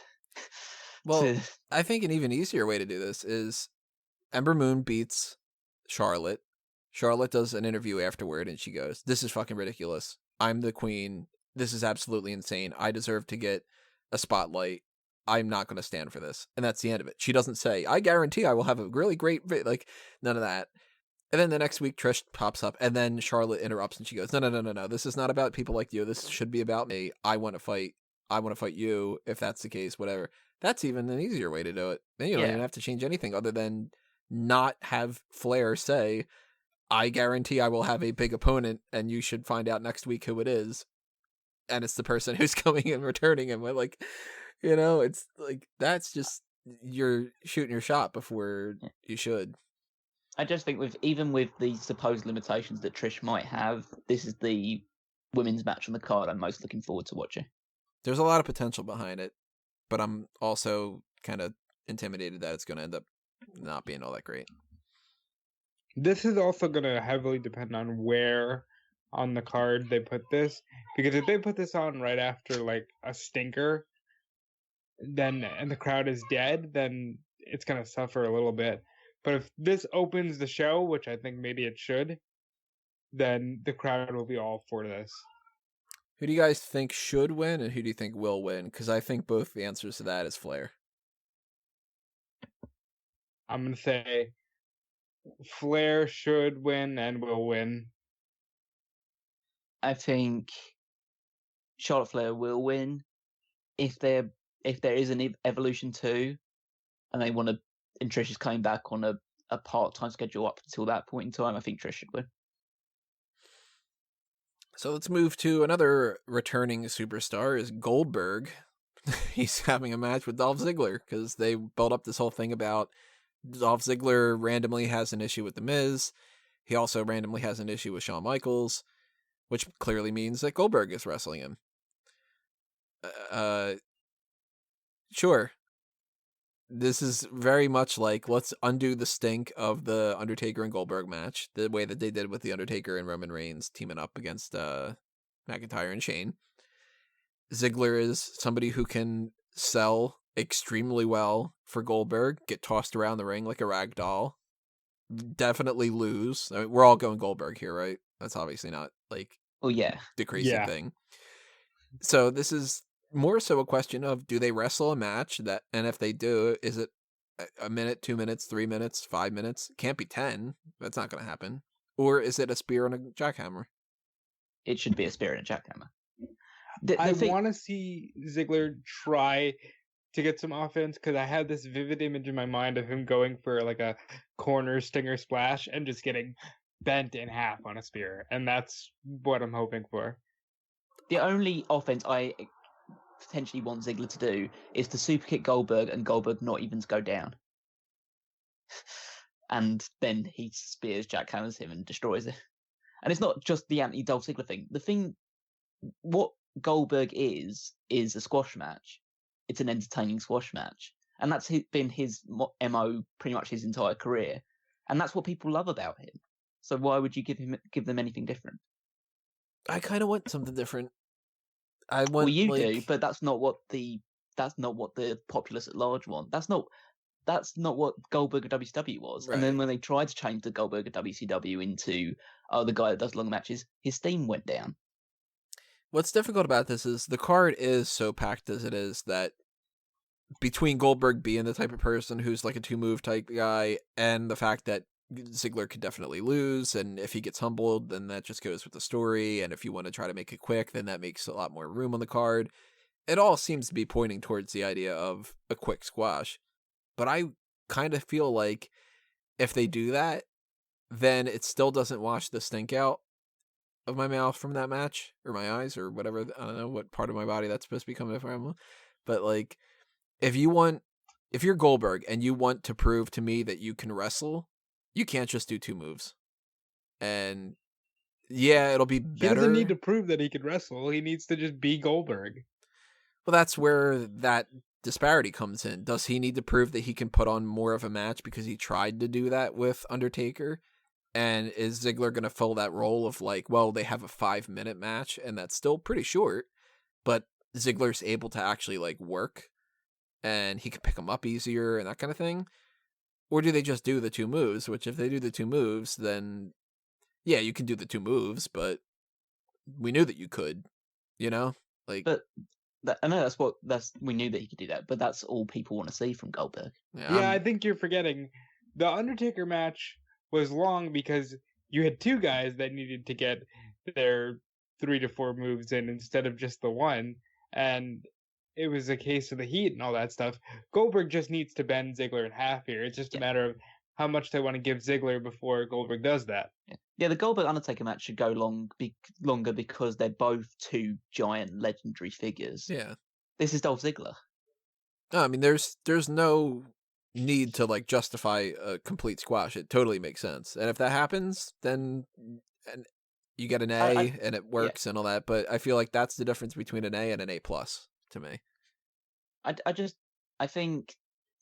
Well, I think an even easier way to do this is Ember Moon beats Charlotte. Charlotte does an interview afterward, and she goes, "This is fucking ridiculous. I'm the queen. This is absolutely insane. I deserve to get a spotlight. I'm not going to stand for this." And that's the end of it. She doesn't say, "I guarantee I will have a really great," like, none of that. And then the next week, Trish pops up, and then Charlotte interrupts, and she goes, No. This is not about people like you. This should be about me. I want to fight. I want to fight you, if that's the case, whatever. That's even an easier way to do it. Then you don't even have to change anything other than not have Flair say, "I guarantee I will have a big opponent, and you should find out next week who it is." And it's the person who's coming and returning him. Like, it's like, that's just, you're shooting your shot before you should. I just think even with the supposed limitations that Trish might have, this is the women's match on the card I'm most looking forward to watching. There's a lot of potential behind it, but I'm also kind of intimidated that it's going to end up not being all that great. This is also going to heavily depend on where on the card they put this, because if they put this on right after like a stinker, then and the crowd is dead, then it's going to suffer a little bit. But if this opens the show, which I think maybe it should, then the crowd will be all for this. Who do you guys think should win, and who do you think will win? Because I think both the answers to that is Flair. I'm going to say Flair should win and will win. I think Charlotte Flair will win. If there is an Evolution 2 and they want to, and Trish is coming back on a part-time schedule up until that point in time, I think Trish should win. So let's move to another returning superstar, is Goldberg. He's having a match with Dolph Ziggler because they built up this whole thing about Dolph Ziggler randomly has an issue with The Miz. He also randomly has an issue with Shawn Michaels, which clearly means that Goldberg is wrestling him. Sure. This is very much like, let's undo the stink of the Undertaker and Goldberg match, the way that they did with the Undertaker and Roman Reigns teaming up against McIntyre and Shane. Ziggler is somebody who can sell extremely well for Goldberg, get tossed around the ring like a rag doll, definitely lose. I mean, we're all going Goldberg here, right? That's obviously not like the crazy thing. So this is more so a question of, do they wrestle a match that, and if they do, is it a minute, 2 minutes, 3 minutes, 5 minutes? Can't be 10. That's not going to happen. Or is it a spear and a jackhammer? It should be a spear and a jackhammer. I want to see Ziggler try to get some offense, because I have this vivid image in my mind of him going for like a corner stinger splash and just getting bent in half on a spear, and that's what I'm hoping for. The only offense I potentially want Ziggler to do is to super kick Goldberg and Goldberg not even to go down. And then he spears, jackhammers him and destroys it. And it's not just the anti-Dolph Ziggler thing. What Goldberg is a squash match. It's an entertaining squash match. And that's been his MO pretty much his entire career. And that's what people love about him. So why would you give them anything different? I kind of want something different. Well, you do, but that's not what the populace at large want. That's not what Goldberg at WCW was. Right. And then when they tried to change the Goldberg at WCW into the guy that does long matches, his steam went down. What's difficult about this is the card is so packed as it is that between Goldberg being the type of person who's like a 2-move type guy, and the fact that Ziggler could definitely lose, and if he gets humbled, then that just goes with the story, and if you want to try to make it quick, then that makes a lot more room on the card. It all seems to be pointing towards the idea of a quick squash. But I kind of feel like if they do that, then it still doesn't wash the stink out of my mouth from that match, or my eyes, or whatever. I don't know what part of my body that's supposed to be coming from. But like, if you're Goldberg and you want to prove to me that you can wrestle, you can't just do 2 moves. And yeah, it'll be better. He doesn't need to prove that he can wrestle. He needs to just be Goldberg. Well, that's where that disparity comes in. Does he need to prove that he can put on more of a match because he tried to do that with Undertaker? And is Ziggler going to fill that role of like, well, they have a 5-minute match and that's still pretty short, but Ziggler's able to actually like work and he can pick him up easier and that kind of thing? Or do they just do the 2 moves, which if they do the 2 moves, then yeah, you can do the 2 moves, but we knew that you could, you know? Like, but I know we knew that he could do that, but that's all people want to see from Goldberg. Yeah, I think you're forgetting the Undertaker match was long because you had 2 guys that needed to get their 3 to 4 moves in instead of just the one, and it was a case of the heat and all that stuff. Goldberg just needs to bend Ziggler in half here. It's just a matter of how much they want to give Ziggler before Goldberg does that. Yeah, the Goldberg Undertaker match should go longer because they're both 2 giant legendary figures. Yeah. This is Dolph Ziggler. No, I mean, there's no need to like justify a complete squash. It totally makes sense. And if that happens, then You get an A and it works and all that, but I feel like that's the difference between an A and an A+ to me. I think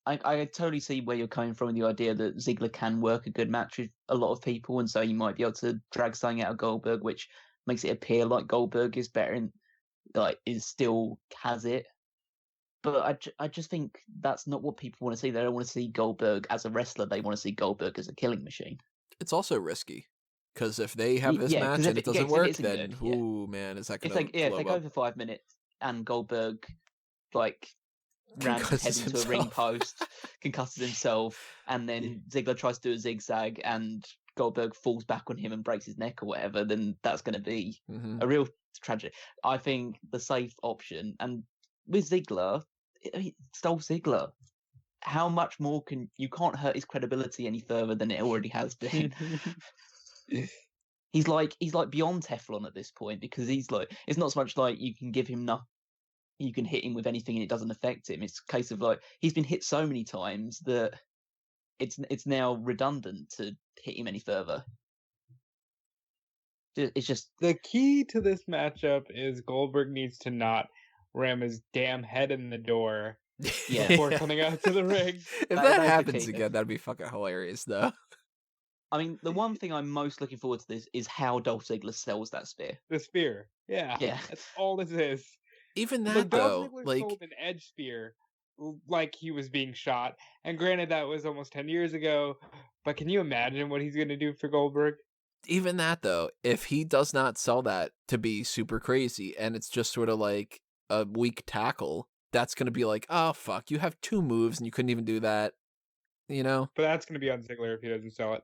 I totally see where you're coming from with the idea that Ziggler can work a good match with a lot of people, and so you might be able to drag something out of Goldberg, which makes it appear like Goldberg is better and is still has it. But I just think that's not what people want to see. They don't want to see Goldberg as a wrestler. They want to see Goldberg as a killing machine. It's also risky. Because if they have this match and it doesn't work, then man, is that going to if they go for 5 minutes and Goldberg rams his head into a ring post, concusses himself, and then Ziggler tries to do a zigzag and Goldberg falls back on him and breaks his neck or whatever, then that's going to be a real tragedy. I think the safe option, and with Ziggler, it's Dolph Ziggler. How much more you can't hurt his credibility any further than it already has been. He's beyond Teflon at this point, because it's not so much like you can give him you can hit him with anything and it doesn't affect him. It's a case of he's been hit so many times that it's now redundant to hit him any further. It's just the key to this matchup is Goldberg needs to not ram his damn head in the door before coming out to the ring. If that happens again, that'd be fucking hilarious, though. I mean, the one thing I'm most looking forward to this is how Dolph Ziggler sells that spear. The spear, yeah. That's all this is. Even that, though, Dolph Ziggler sold an edge spear like he was being shot, and granted that was almost 10 years ago, but can you imagine what he's going to do for Goldberg? Even that, though, if he does not sell that to be super crazy, and it's just sort of like a weak tackle, that's going to be like, oh, fuck, you have 2 moves and you couldn't even do that, you know? But that's going to be on Ziggler if he doesn't sell it.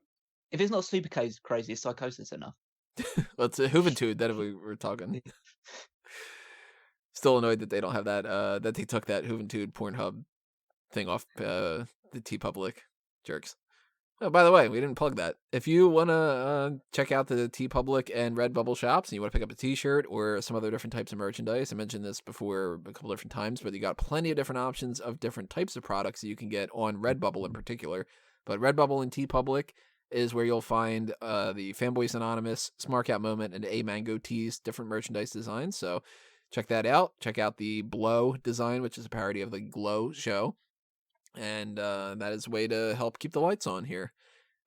If it's not super crazy, it's psychosis enough. Well, it's a Juventud that we were talking. Still annoyed that they don't have that, that they took that Juventud Pornhub thing off the TeePublic. Jerks. Oh, by the way, we didn't plug that. If you want to check out the TeePublic and Redbubble shops and you want to pick up a t-shirt or some other different types of merchandise, I mentioned this before a couple different times, but you got plenty of different options of different types of products that you can get on Redbubble in particular. But Redbubble and TeePublic is where you'll find the Fanboys Anonymous, Smark Out Moment, and A Mango Tees, different merchandise designs. So check that out. Check out the Blow design, which is a parody of the Glow show. And that is a way to help keep the lights on here.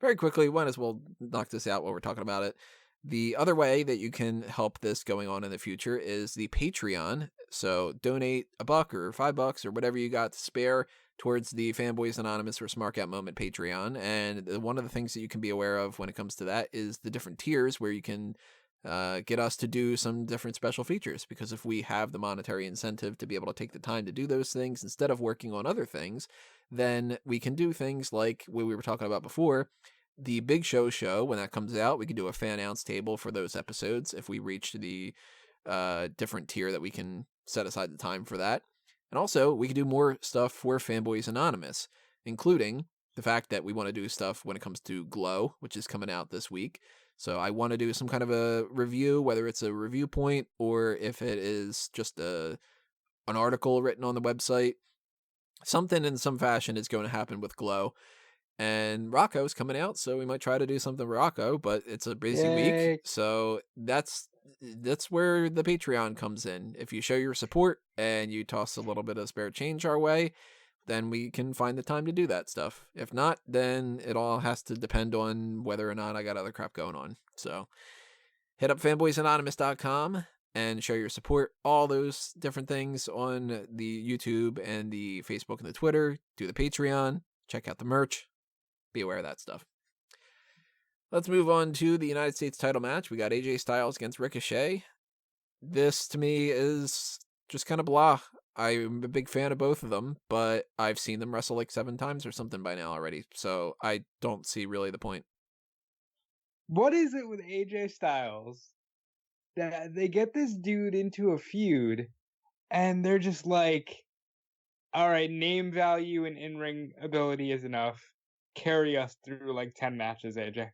Very quickly, might as well knock this out while we're talking about it. The other way that you can help this going on in the future is the Patreon. So donate $1 or $5 or whatever you got to spare towards the Fanboys Anonymous or Smark Out Moment Patreon. And one of the things that you can be aware of when it comes to that is the different tiers where you can get us to do some different special features, because if we have the monetary incentive to be able to take the time to do those things instead of working on other things, then we can do things like what we were talking about before. The Big Show, when that comes out, we can do a fan announce table for those episodes if we reach the different tier that we can set aside the time for that. And also, we can do more stuff for Fanboys Anonymous, including the fact that we want to do stuff when it comes to Glow, which is coming out this week. So I want to do some kind of a review, whether it's a review point or if it is just an article written on the website. Something in some fashion is going to happen with Glow. And Rocco's coming out, so we might try to do something with Rocco, but it's a busy week. So that's where the Patreon comes in. If you show your support and you toss a little bit of spare change our way, then we can find the time to do that stuff. If not, then it all has to depend on whether or not I got other crap going on. So hit up fanboysanonymous.com and show your support. All those different things on the YouTube and the Facebook and the Twitter. Do the Patreon. Check out the merch. Be aware of that stuff. Let's move on to the United States title match. We got AJ Styles against Ricochet. This, to me, is just kind of blah. I'm a big fan of both of them, but I've seen them wrestle like 7 times or something by now already, so I don't see really the point. What is it with AJ Styles that they get this dude into a feud, and they're just like, all right, name value and in-ring ability is enough. Carry us through like 10 matches, AJ.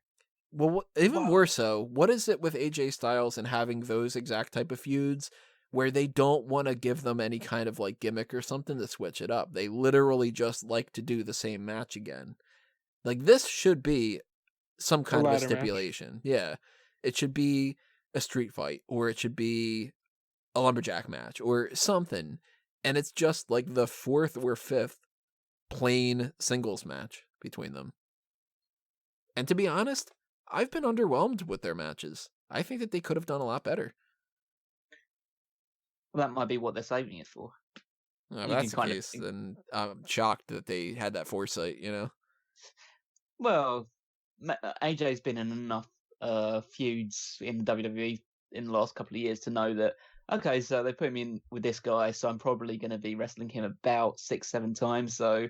Well, even more so, what is it with AJ Styles and having those exact type of feuds where they don't want to give them any kind of like gimmick or something to switch it up? They literally just like to do the same match again. Like, this should be some kind of a stipulation. Match. Yeah. It should be a street fight, or it should be a lumberjack match or something. And it's just like the 4th or 5th plain singles match between them. And to be honest, I've been underwhelmed with their matches. I think that they could have done a lot better. Well, that might be what they're saving it for. If that's the case, then I'm shocked that they had that foresight, you know? Well, AJ's been in enough feuds in WWE in the last couple of years to know that, okay, so they put me in with this guy, so I'm probably going to be wrestling him about 6-7 times, so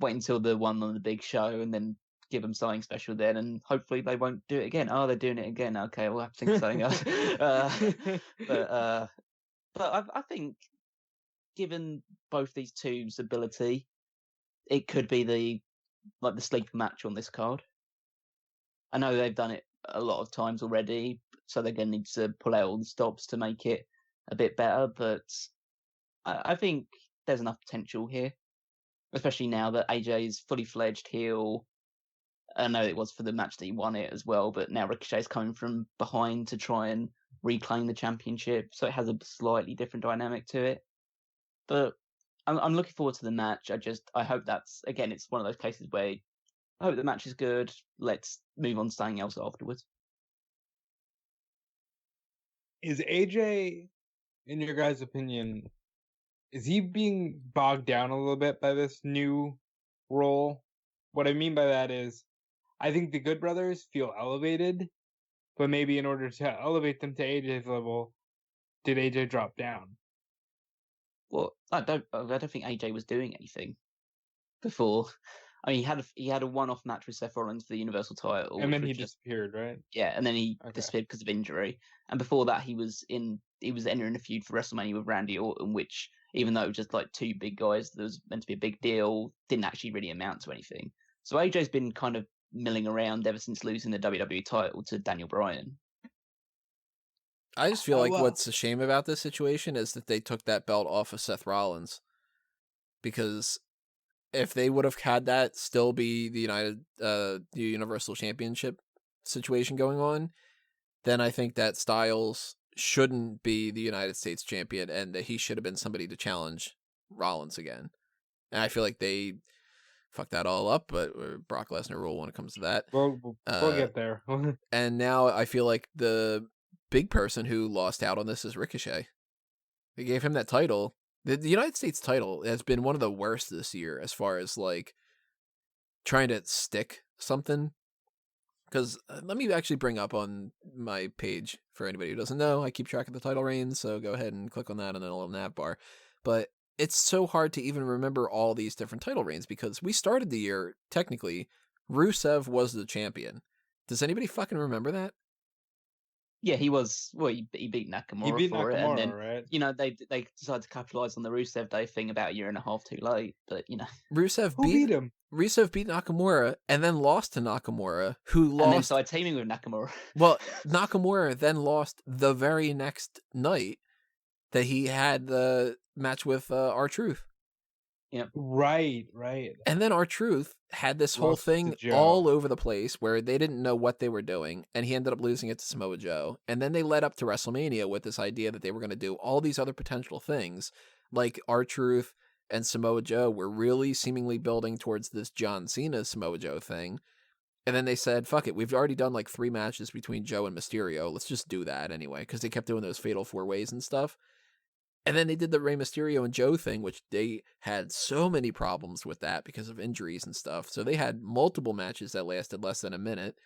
wait until the one on the big show and then give them something special then, and hopefully they won't do it again. Oh, they're doing it again. Okay, we'll have to think of something else. But I think, given both these two's ability, it could be the sleeper match on this card. I know they've done it a lot of times already, so they're going to need to pull out all the stops to make it a bit better, but I think there's enough potential here, especially now that AJ is fully fledged heel. I know it was for the match that he won it as well, but now Ricochet's coming from behind to try and reclaim the championship, so it has a slightly different dynamic to it. But I'm looking forward to the match. I hope that's, again, it's one of those cases where I hope the match is good. Let's move on to something else afterwards. Is AJ, in your guys' opinion, is he being bogged down a little bit by this new role? What I mean by that is, I think the Good Brothers feel elevated, but maybe in order to elevate them to AJ's level, did AJ drop down? Well, I don't think AJ was doing anything before. I mean, he had a one-off match with Seth Rollins for the Universal title, and then he disappeared, right? Yeah, and then he disappeared because of injury. And before that, he was entering a feud for WrestleMania with Randy Orton, which, even though it was just like two big guys, that was meant to be a big deal, didn't actually really amount to anything. So AJ's been kind of milling around ever since losing the WWE title to Daniel Bryan. I just feel like what's a shame about this situation is that they took that belt off of Seth Rollins, because if they would have had that still be the Universal Championship situation going on, then I think that Styles shouldn't be the United States champion and that he should have been somebody to challenge Rollins again. And I feel like they fucked that all up, but Brock Lesnar rule when it comes to that. We'll get there. And now I feel like the big person who lost out on this is Ricochet. They gave him that title. The United States title has been one of the worst this year as far as like trying to stick something. Because let me actually bring up on my page, for anybody who doesn't know, I keep track of the title reigns, so go ahead and click on that and then a little nav bar. But it's so hard to even remember all these different title reigns because we started the year, technically, Rusev was the champion. Does anybody fucking remember that? Yeah, he was. Well, he beat Nakamura for it, and then right? They decided to capitalize on the Rusev Day thing about a year and a half too late. But Rusev beat him. Rusev beat Nakamura and then lost to Nakamura, who lost. And then started teaming with Nakamura. Well, Nakamura then lost the very next night that he had the match with R-Truth. Yeah. Right. And then R-Truth had this whole thing all over the place where they didn't know what they were doing, and he ended up losing it to Samoa Joe. And then they led up to WrestleMania with this idea that they were going to do all these other potential things, like R-Truth and Samoa Joe were really seemingly building towards this John Cena Samoa Joe thing. And then they said, fuck it, we've already done like 3 matches between Joe and Mysterio. Let's just do that anyway, because they kept doing those Fatal 4-Ways and stuff. And then they did the Rey Mysterio and Joe thing, which they had so many problems with that because of injuries and stuff. So they had multiple matches that lasted less than a minute.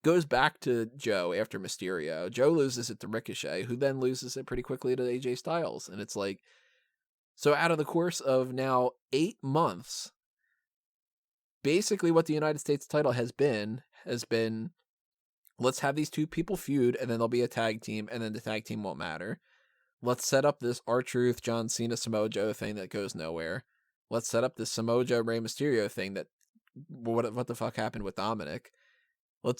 Goes back to Joe after Mysterio. Joe loses it to Ricochet, who then loses it pretty quickly to AJ Styles. And it's like, so out of the course of now 8 months, basically what the United States title has been, let's have these two people feud, and then there'll be a tag team, and then the tag team won't matter. Let's set up this R-Truth, John Cena, Samoa Joe thing that goes nowhere. Let's set up this Samoa Joe, Rey Mysterio thing that, what the fuck happened with Dominic? All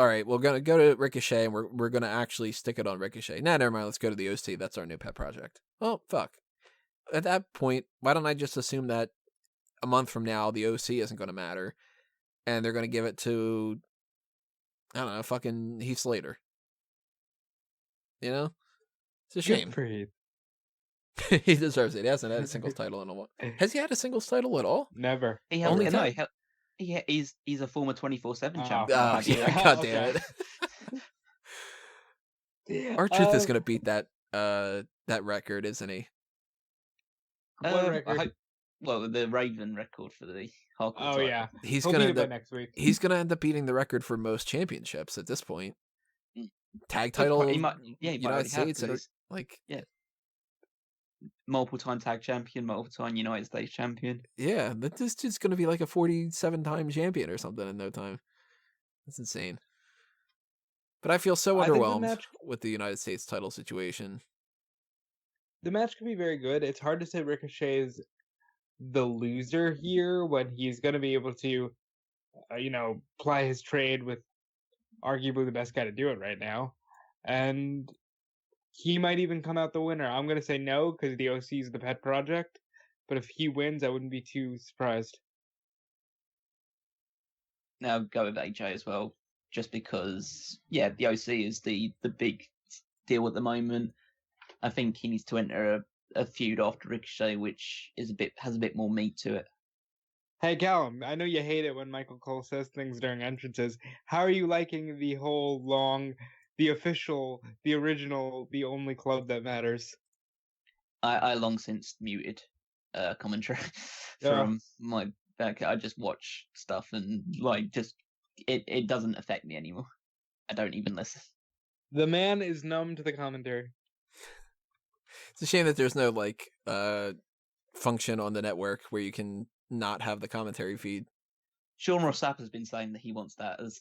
right, we're going to go to Ricochet, and we're going to actually stick it on Ricochet. Never mind, let's go to the OC. That's our new pet project. Well, fuck. At that point, why don't I just assume that a month from now, the OC isn't going to matter, and they're going to give it to, I don't know, fucking Heath Slater. You know, it's a Good shame. for Heath. He deserves it. He hasn't had a singles title in a while. Has he had a singles title at all? Never. He Only has, no, he's a former 24/7 champion. Oh, yeah, God damn it. R-Truth is gonna beat that record, isn't he? What record? Well, the Raven record for the hardcore Oh title. yeah, He's he'll gonna beat end it by up next week. He's gonna end up beating the record for most championships at this point. Tag title, He might United States, have, like multiple time tag champion, multiple time United States champion. yeah, this dude's gonna be like a 47-time champion or something in no time. That's insane. But I feel so underwhelmed with the United States title situation. The match could be very good. It's hard to say Ricochet's the loser here when he's going to be able to, ply his trade with arguably the best guy to do it right now. And he might even come out the winner. I'm going to say no because the OC is the pet project. But if he wins, I wouldn't be too surprised. Now go with AJ as well, just because, the OC is the big deal at the moment. I think he needs to enter a feud after Ricochet, which has a bit more meat to it. Hey, Callum, I know you hate it when Michael Cole says things during entrances. How are you liking the whole the official, the original, the only club that matters? I long since muted commentary from my back. I just watch stuff and it doesn't affect me anymore. I don't even listen. The man is numb to the commentary. It's a shame that there's no function on the network where you can not have the commentary feed. Sean Ross Sapp has been saying that he wants that as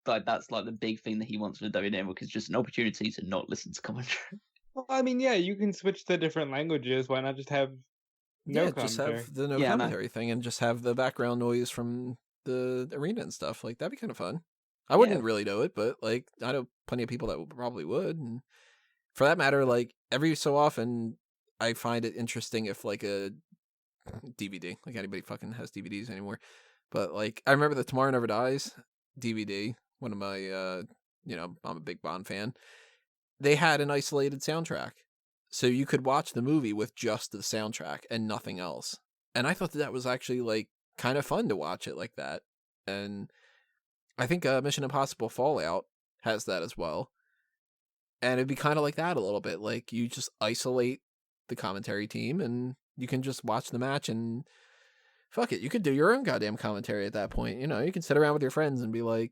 that's the big thing that he wants for the WWE Network, is just an opportunity to not listen to commentary. Well, I mean, yeah, you can switch to different languages. Why not just have no commentary? Just have the commentary thing and just have the background noise from the arena and stuff. Like, that'd be kind of fun. I wouldn't really know it, but I know plenty of people that probably would. And for that matter, every so often, I find it interesting if a DVD, anybody fucking has DVDs anymore. But I remember the Tomorrow Never Dies DVD, one of my, I'm a big Bond fan. They had an isolated soundtrack. So you could watch the movie with just the soundtrack and nothing else. And I thought that was actually kind of fun to watch it like that. And I think Mission Impossible Fallout has that as well. And it'd be kind of like that a little bit. You just isolate the commentary team and you can just watch the match and fuck it. You could do your own goddamn commentary at that point. You can sit around with your friends and be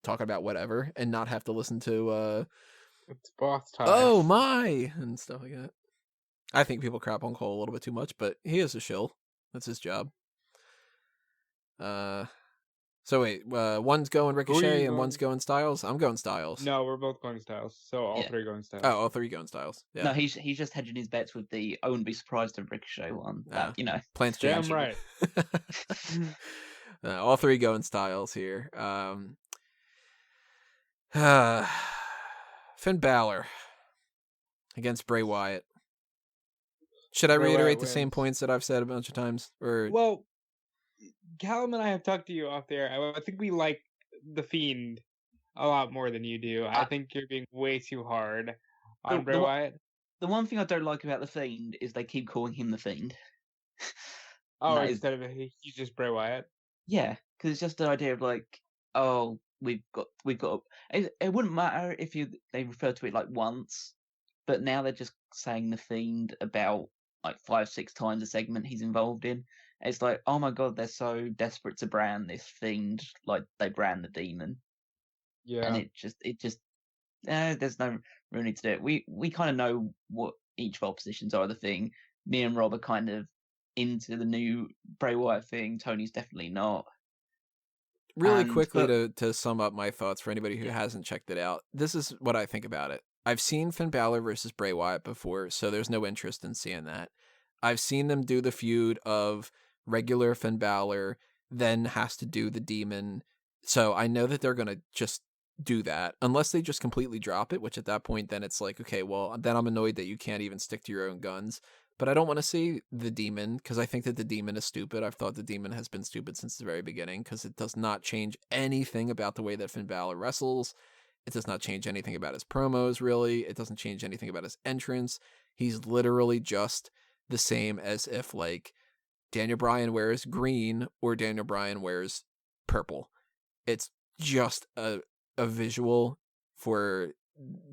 talking about whatever and not have to listen to it's boss time. Oh my and stuff like that. I think people crap on Cole a little bit too much, but he is a shill. That's his job. So wait, one's going Ricochet and one's going Styles? I'm going Styles. No, we're both going Styles. So all three going Styles. Oh, all three going Styles. Yeah. No, he's just hedging his bets with the I wouldn't be surprised if Ricochet won. Plans damn right. All three going Styles here. Finn Balor against Bray Wyatt. Should I reiterate the same points that I've said a bunch of times? Well, Callum and I have talked to you off there. I think we like the Fiend a lot more than you do. I think you're being way too hard on Bray Wyatt. The one thing I don't like about the Fiend is they keep calling him the Fiend. Instead of he's just Bray Wyatt. Yeah, because it's just the idea of we've got. It wouldn't matter if they refer to it once, but now they're just saying the Fiend about 5-6 times a segment he's involved in. It's oh my god, they're so desperate to brand this Fiend like they brand the Demon. Yeah, and it just there's no real need to do it. We kind of know what each of our positions are. The thing, me and Rob are kind of into the new Bray Wyatt thing. Tony's definitely not. Really quickly to sum up my thoughts for anybody who hasn't checked it out, this is what I think about it. I've seen Finn Balor versus Bray Wyatt before, so there's no interest in seeing that. I've seen them do the feud of regular Finn Balor, then has to do the Demon. So I know that they're going to just do that, unless they just completely drop it, which at that point, then it's okay, well, then I'm annoyed that you can't even stick to your own guns. But I don't want to see the Demon, because I think that the Demon is stupid. I've thought the Demon has been stupid since the very beginning, because it does not change anything about the way that Finn Balor wrestles. It does not change anything about his promos, really. It doesn't change anything about his entrance. He's literally just the same as if, like, Daniel Bryan wears green or Daniel Bryan wears purple. It's just a visual for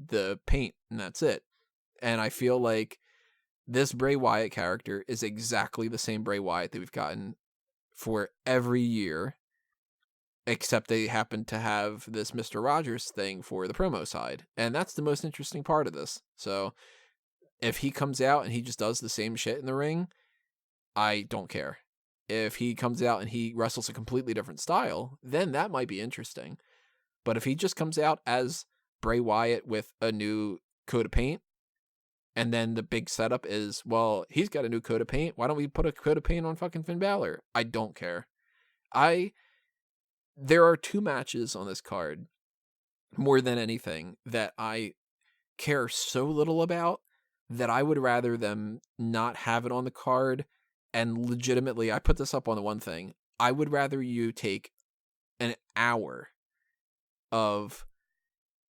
the paint, and that's it. And I feel like this Bray Wyatt character is exactly the same Bray Wyatt that we've gotten for every year, except they happen to have this Mr. Rogers thing for the promo side. And that's the most interesting part of this. So if he comes out and he just does the same shit in the ring, I don't care. If he comes out and he wrestles a completely different style, then that might be interesting. But if he just comes out as Bray Wyatt with a new coat of paint, and then the big setup is, well, he's got a new coat of paint. Why don't we put a coat of paint on fucking Finn Balor? I don't care. There are 2 matches on this card, more than anything, that I care so little about that I would rather them not have it on the card. And legitimately, I put this up on the one thing. I would rather you take an hour of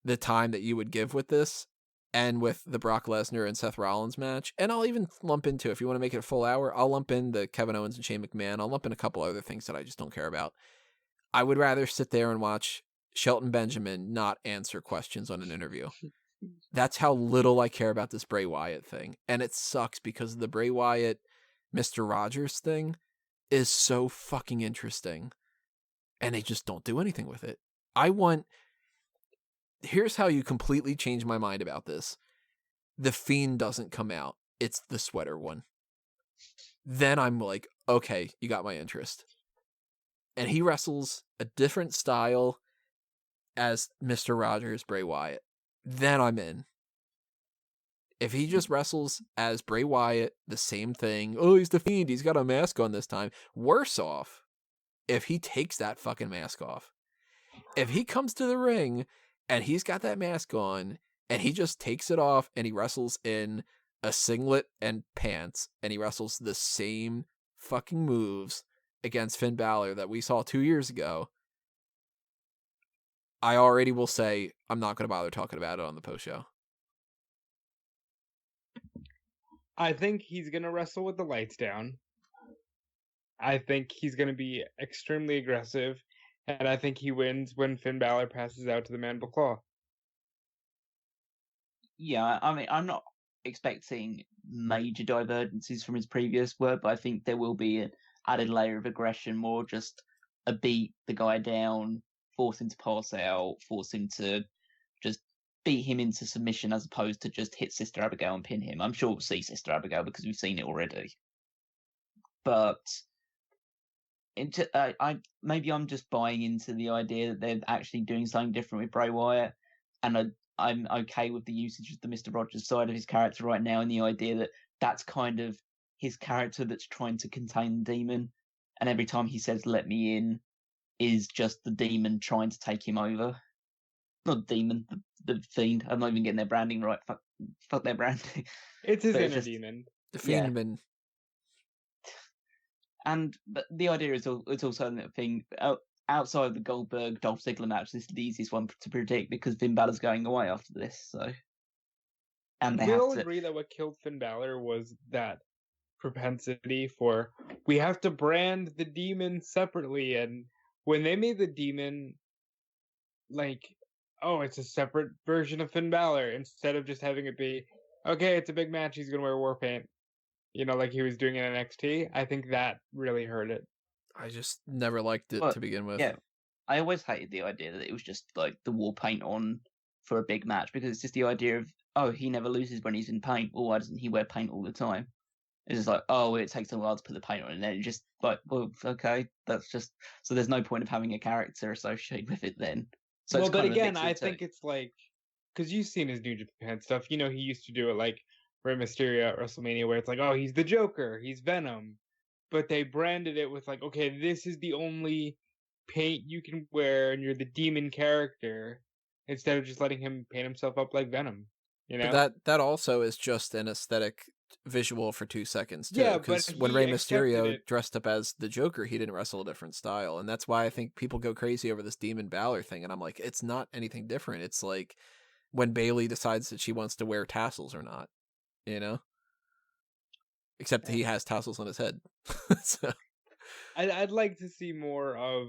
the time that you would give with this and with the Brock Lesnar and Seth Rollins match. And I'll even lump into, if you want to make it a full hour, I'll lump in the Kevin Owens and Shane McMahon. I'll lump in a couple other things that I just don't care about. I would rather sit there and watch Shelton Benjamin not answer questions on an interview. That's how little I care about this Bray Wyatt thing. And it sucks because the Bray Wyatt Mr. Rogers thing is so fucking interesting. And they just don't do anything with it. Here's how you completely change my mind about this. The Fiend doesn't come out. It's the sweater one. Then I'm like, okay, you got my interest. And he wrestles a different style as Mr. Rogers, Bray Wyatt. Then I'm in. If he just wrestles as Bray Wyatt, the same thing. Oh, he's the Fiend. He's got a mask on this time. Worse off, if he takes that fucking mask off. If he comes to the ring and he's got that mask on and he just takes it off and he wrestles in a singlet and pants and he wrestles the same fucking moves against Finn Balor that we saw 2 years ago, I already will say I'm not going to bother talking about it on the post show. I think he's going to wrestle with the lights down. I think he's going to be extremely aggressive. And I think he wins when Finn Balor passes out to the Mandible Claw. Yeah, I mean, I'm not expecting major divergences from his previous work, but I think there will be an added layer of aggression, more just a beat the guy down, force him to pass out, force him to just beat him into submission as opposed to just hit Sister Abigail and pin him. I'm sure we'll see Sister Abigail because we've seen it already. But maybe I'm just buying into the idea that they're actually doing something different with Bray Wyatt, and I'm okay with the usage of the Mr. Rogers side of his character right now, and the idea that that's kind of his character that's trying to contain the demon, and every time he says "let me in" is just the demon trying to take him over. Not the demon, the Fiend. I'm not even getting their branding right. Fuck their branding. It's his inner demon. The Fiendman. But the idea is it's also a thing outside of the Goldberg Dolph Ziggler match. This is the easiest one to predict because Finn Balor's going away after this. So, and we all agree that what killed Finn Balor was that propensity for we have to brand the demon separately, and when they made the demon like, oh, it's a separate version of Finn Balor instead of just having it be, okay, it's a big match, he's gonna wear war paint. Like he was doing in NXT, I think that really hurt it. I just never liked it to begin with. Yeah, I always hated the idea that it was just like the war paint on for a big match because it's just the idea of, oh, he never loses when he's in paint. Well, why doesn't he wear paint all the time? It's just like, oh, well, it takes a while to put the paint on, and then it just like, well, okay, that's just so there's no point of having a character associated with it then. So well, but again, I think it's like because you've seen his New Japan stuff. He used to do it like Rey Mysterio at WrestleMania, where it's like, oh, he's the Joker, he's Venom, but they branded it with like, okay, this is the only paint you can wear, and you're the demon character, instead of just letting him paint himself up like Venom. But that also is just an aesthetic just visual for 2 seconds too. Yeah, but Because when he Rey accepted Mysterio it. dressed up as the Joker, he didn't wrestle a different style, and that's why I think people go crazy over this Demon Balor thing. And I'm like, it's not anything different. It's like when Bayley decides that she wants to wear tassels or not, you know. Except he has tassels on his head. So I'd like to see more of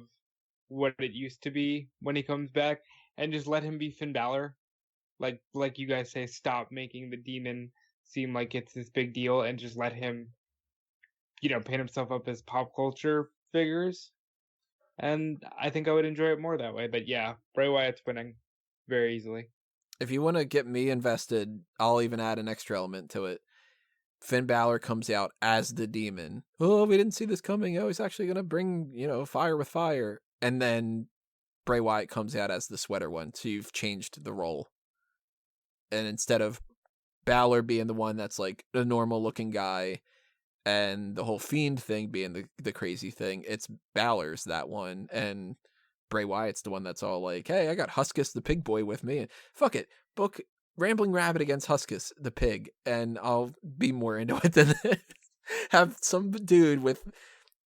what it used to be when he comes back, and just let him be Finn Balor. Like you guys say, stop making the demon seem like it's this big deal, and just let him, paint himself up as pop culture figures. And I think I would enjoy it more that way. But yeah, Bray Wyatt's winning very easily. if you want to get me invested, I'll even add an extra element to it. Finn Balor comes out as the demon. Oh, we didn't see this coming. Oh, he's actually going to bring, fire with fire. And then Bray Wyatt comes out as the sweater one. So you've changed the role. And instead of Balor being the one that's like a normal looking guy and the whole Fiend thing being the crazy thing, it's Balor's that one. And Bray Wyatt's the one that's all like, hey, I got Huskus the pig boy with me. And fuck it. Book Rambling Rabbit against Huskus the pig, and I'll be more into it than this. Have some dude with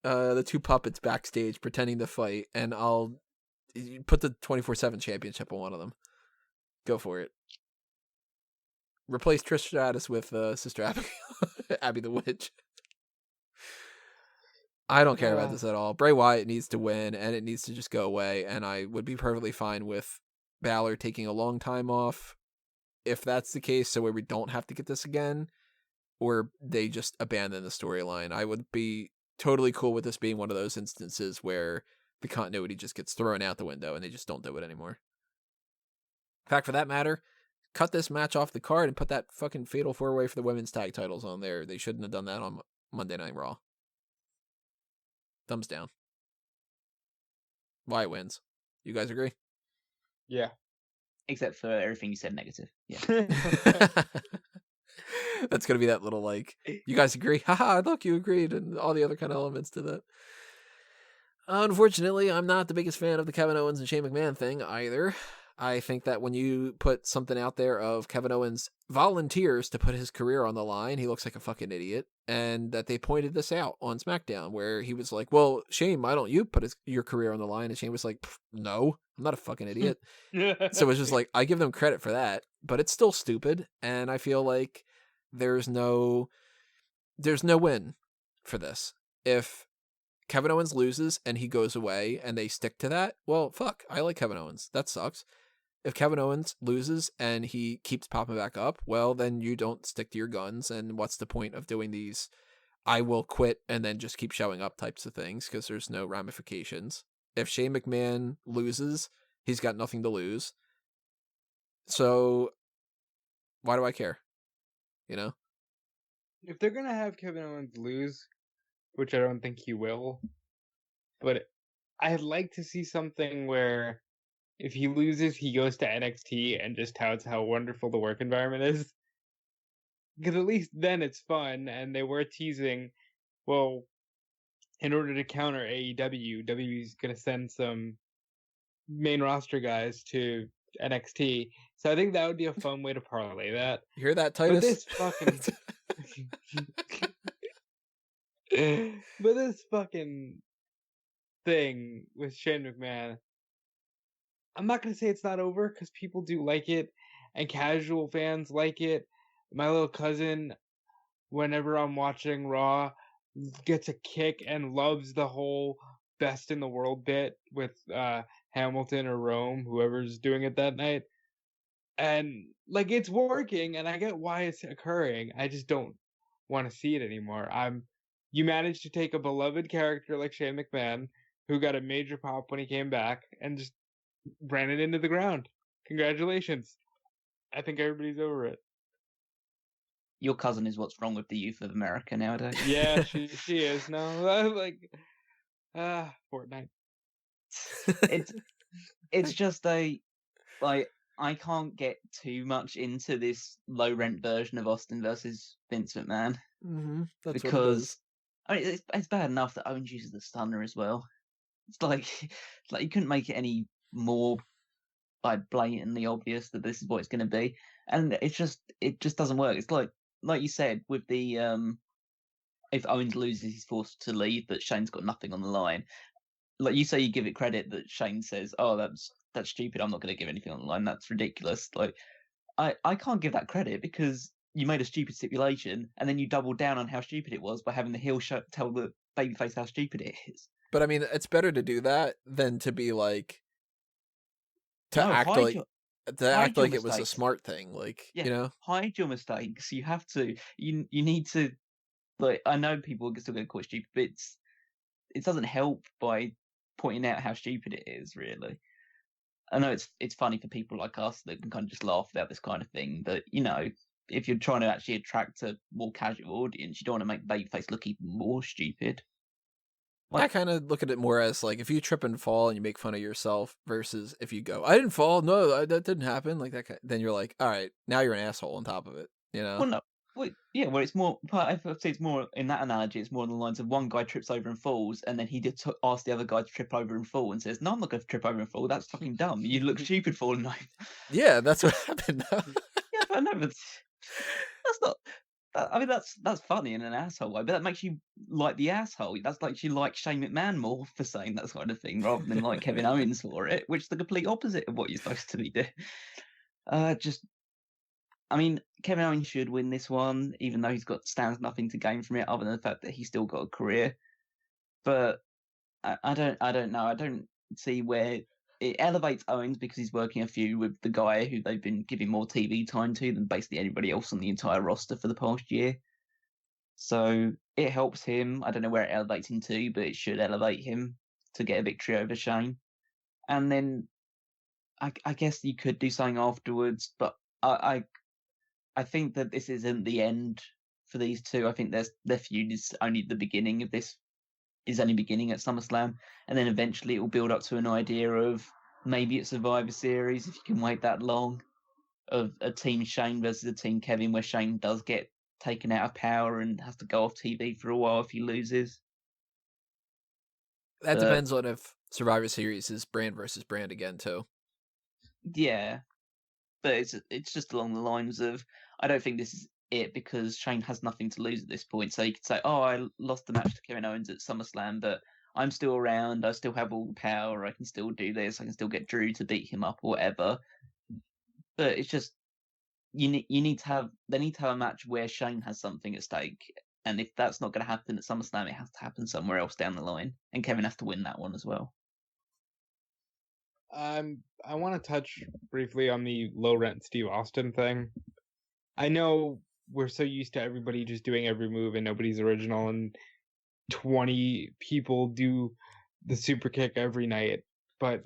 the two puppets backstage pretending to fight, and I'll put the 24/7 championship on one of them. Go for it. Replace Trish Stratus with Sister Abigail, Abby the Witch. I don't care about this at all. Bray Wyatt needs to win, and it needs to just go away, and I would be perfectly fine with Balor taking a long time off, if that's the case, so where we don't have to get this again, or they just abandon the storyline. I would be totally cool with this being one of those instances where the continuity just gets thrown out the window and they just don't do it anymore. In fact, for that matter, cut this match off the card and put that fucking fatal 4-way for the women's tag titles on there. They shouldn't have done that on Monday Night Raw. Thumbs down. Wyatt wins. You guys agree? Yeah. Except for everything you said negative. Yeah. That's going to be that little, like, you guys agree? Haha, look, you agreed, and all the other kind of elements to that. Unfortunately, I'm not the biggest fan of the Kevin Owens and Shane McMahon thing either. I think that when you put something out there of Kevin Owens volunteers to put his career on the line, he looks like a fucking idiot. And that they pointed this out on SmackDown, where he was like, well, Shane, why don't you put your career on the line? And Shane was like, no, I'm not a fucking idiot. So it's just like, I give them credit for that, but it's still stupid. And I feel like there's no win for this. If Kevin Owens loses and he goes away and they stick to that, well, fuck, I like Kevin Owens. That sucks. If Kevin Owens loses and he keeps popping back up, well, then you don't stick to your guns. And what's the point of doing these I will quit and then just keep showing up types of things, because there's no ramifications. If Shane McMahon loses, he's got nothing to lose. So why do I care? If they're going to have Kevin Owens lose, which I don't think he will, but I'd like to see something where if he loses, he goes to NXT and just touts how wonderful the work environment is. Because at least then it's fun, and they were teasing, well, in order to counter AEW, WWE's going to send some main roster guys to NXT. So I think that would be a fun way to parlay that. You hear that, Titus? But this fucking... but this fucking thing with Shane McMahon, I'm not going to say it's not over, because people do like it, and casual fans like it. My little cousin, whenever I'm watching Raw, gets a kick and loves the whole best in the world bit with Hamilton or Rome, whoever's doing it that night. And, like, it's working, and I get why it's occurring. I just don't want to see it anymore. You managed to take a beloved character like Shane McMahon, who got a major pop when he came back, and just ran it into the ground. Congratulations. I think everybody's over it. Your cousin is what's wrong with the youth of America nowadays. Yeah, she is. No, like, Fortnite. It's just I can't get too much into this low rent version of Austin versus Vince McMahon. Mm-hmm. That's because it's bad enough that Owens uses the stunner as well. It's like you couldn't make it any more blatantly obvious that this is what it's going to be, and it just doesn't work. It's like like you said, with the if Owens loses, he's forced to leave, but Shane's got nothing on the line. Like you say, you give it credit that Shane says, "Oh, that's stupid. I'm not going to give anything on the line. That's ridiculous." Like, I can't give that credit because you made a stupid stipulation and then you doubled down on how stupid it was by having the heel tell the babyface how stupid it is. But I mean, it's better to do that than to be like act like it was a smart thing. Like, yeah, hide your mistakes. You have to. You need to. Like, I know people are still going to call it stupid, but it doesn't help by pointing out how stupid it is. Really, I know it's funny for people like us that can kind of just laugh about this kind of thing, but if you're trying to actually attract a more casual audience, you don't want to make babyface look even more stupid. I kind of look at it more as like if you trip and fall and you make fun of yourself versus if you go, I didn't fall, no, that didn't happen, like that. Then you're like, all right, now you're an asshole on top of it, Well, no, well, it's more. I say it's more in that analogy. It's more on the lines of one guy trips over and falls, and then he did ask the other guy to trip over and fall, and says, "No, I'm not going to trip over and fall. That's fucking dumb. You look stupid falling over." Yeah, that's what happened. Yeah, but I know, but that's not. I mean, that's funny in an asshole way, but that makes you like the asshole. That's like you like Shane McMahon more for saying that sort of thing rather than like Kevin Owens for it, which is the complete opposite of what you're supposed to be doing. I mean, Kevin Owens should win this one, even though he's stands nothing to gain from it, other than the fact that he's still got a career. But I don't know. I don't see where it elevates Owens because he's working a feud with the guy who they've been giving more TV time to than basically anybody else on the entire roster for the past year. So it helps him. I don't know where it elevates him to, but it should elevate him to get a victory over Shane. And then I guess you could do something afterwards, but I think that this isn't the end for these two. I think their feud is only the beginning of this. Is only beginning at SummerSlam, and then eventually it will build up to an idea of maybe it's Survivor Series if you can wait that long, of a Team Shane versus a Team Kevin, where Shane does get taken out of power and has to go off TV for a while if he loses. That depends on if Survivor Series is brand versus brand again too. Yeah, but it's just along the lines of I don't think this is it because Shane has nothing to lose at this point. So you could say, oh, I lost the match to Kevin Owens at SummerSlam, but I'm still around. I still have all the power. I can still do this. I can still get Drew to beat him up or whatever. But it's just they need to have a match where Shane has something at stake. And if that's not going to happen at SummerSlam, it has to happen somewhere else down the line. And Kevin has to win that one as well. I want to touch briefly on the low rent Steve Austin thing. I know we're so used to everybody just doing every move and nobody's original, and 20 people do the super kick every night. But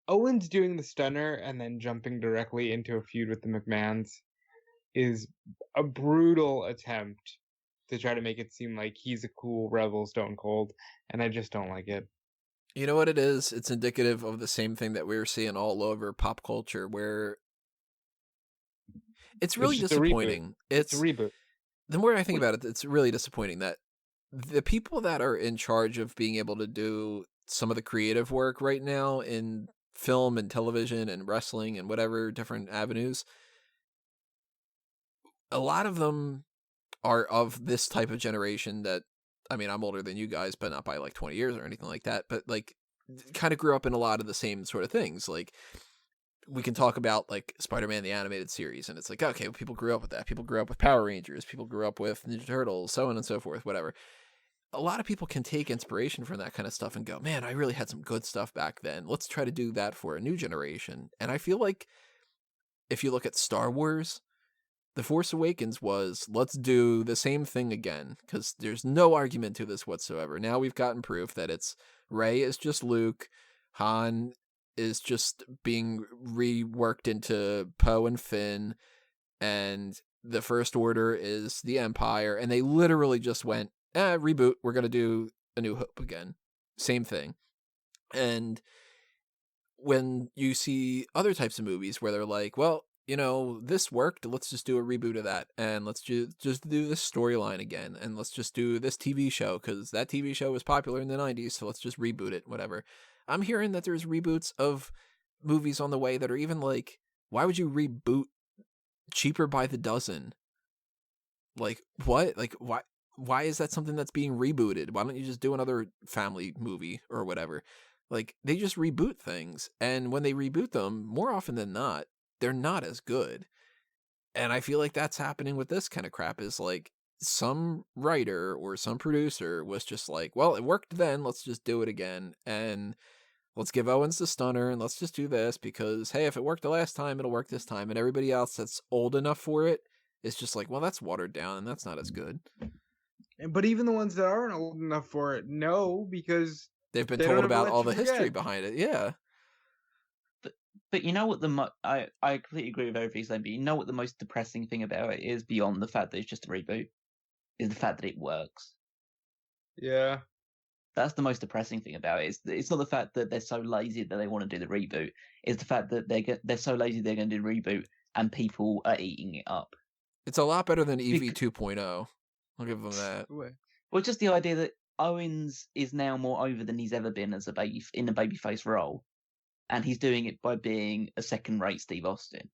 Owens doing the stunner and then jumping directly into a feud with the McMahons is a brutal attempt to try to make it seem like he's a cool rebel Stone Cold, and I just don't like it. You know what it is? It's indicative of the same thing that we were seeing all over pop culture, where it's really disappointing. It's a reboot. The more I think about it, it's really disappointing that the people that are in charge of being able to do some of the creative work right now in film and television and wrestling and whatever different avenues, a lot of them are of this type of generation that, I mean, I'm older than you guys, but not by like 20 years or anything like that, but like kind of grew up in a lot of the same sort of things. Like, we can talk about like Spider-Man the animated series, and it's like, okay, well, people grew up with that. People grew up with Power Rangers. People grew up with Ninja Turtles, so on and so forth, whatever. A lot of people can take inspiration from that kind of stuff and go, man, I really had some good stuff back then. Let's try to do that for a new generation. And I feel like if you look at Star Wars, The Force Awakens was, let's do the same thing again, because there's no argument to this whatsoever. Now we've gotten proof that it's Rey is just Luke, Han is just being reworked into Poe and Finn, and the First Order is the Empire, and they literally just went, reboot, we're going to do A New Hope again. Same thing. And when you see other types of movies where they're like, well, you know, this worked, let's just do a reboot of that, and let's just do this storyline again, and let's just do this TV show, because that TV show was popular in the 90s, so let's just reboot it, whatever. I'm hearing that there's reboots of movies on the way that are even like, why would you reboot Cheaper by the Dozen? Like, what? Like, why is that something that's being rebooted? Why don't you just do another family movie or whatever? Like, they just reboot things, and when they reboot them, more often than not, they're not as good. And I feel like that's happening with this kind of crap, is like some writer or some producer was just like, well, it worked then, let's just do it again. And let's give Owens the stunner and let's just do this because, hey, if it worked the last time, it'll work this time. And everybody else that's old enough for it is just like, well, that's watered down and that's not as good. But even the ones that aren't old enough for it, no, because they've been told about all the history behind it. Yeah. But you know what I completely agree with everything you're saying, but you know what the most depressing thing about it is, beyond the fact that it's just a reboot, is the fact that it works. Yeah. That's the most depressing thing about it. It's not the fact that they're so lazy that they want to do the reboot. It's the fact that they're so lazy they're going to do the reboot and people are eating it up. It's a lot better than EV 2.0. I'll give them that. Well, just the idea that Owens is now more over than he's ever been as in a babyface role. And he's doing it by being a second-rate Steve Austin.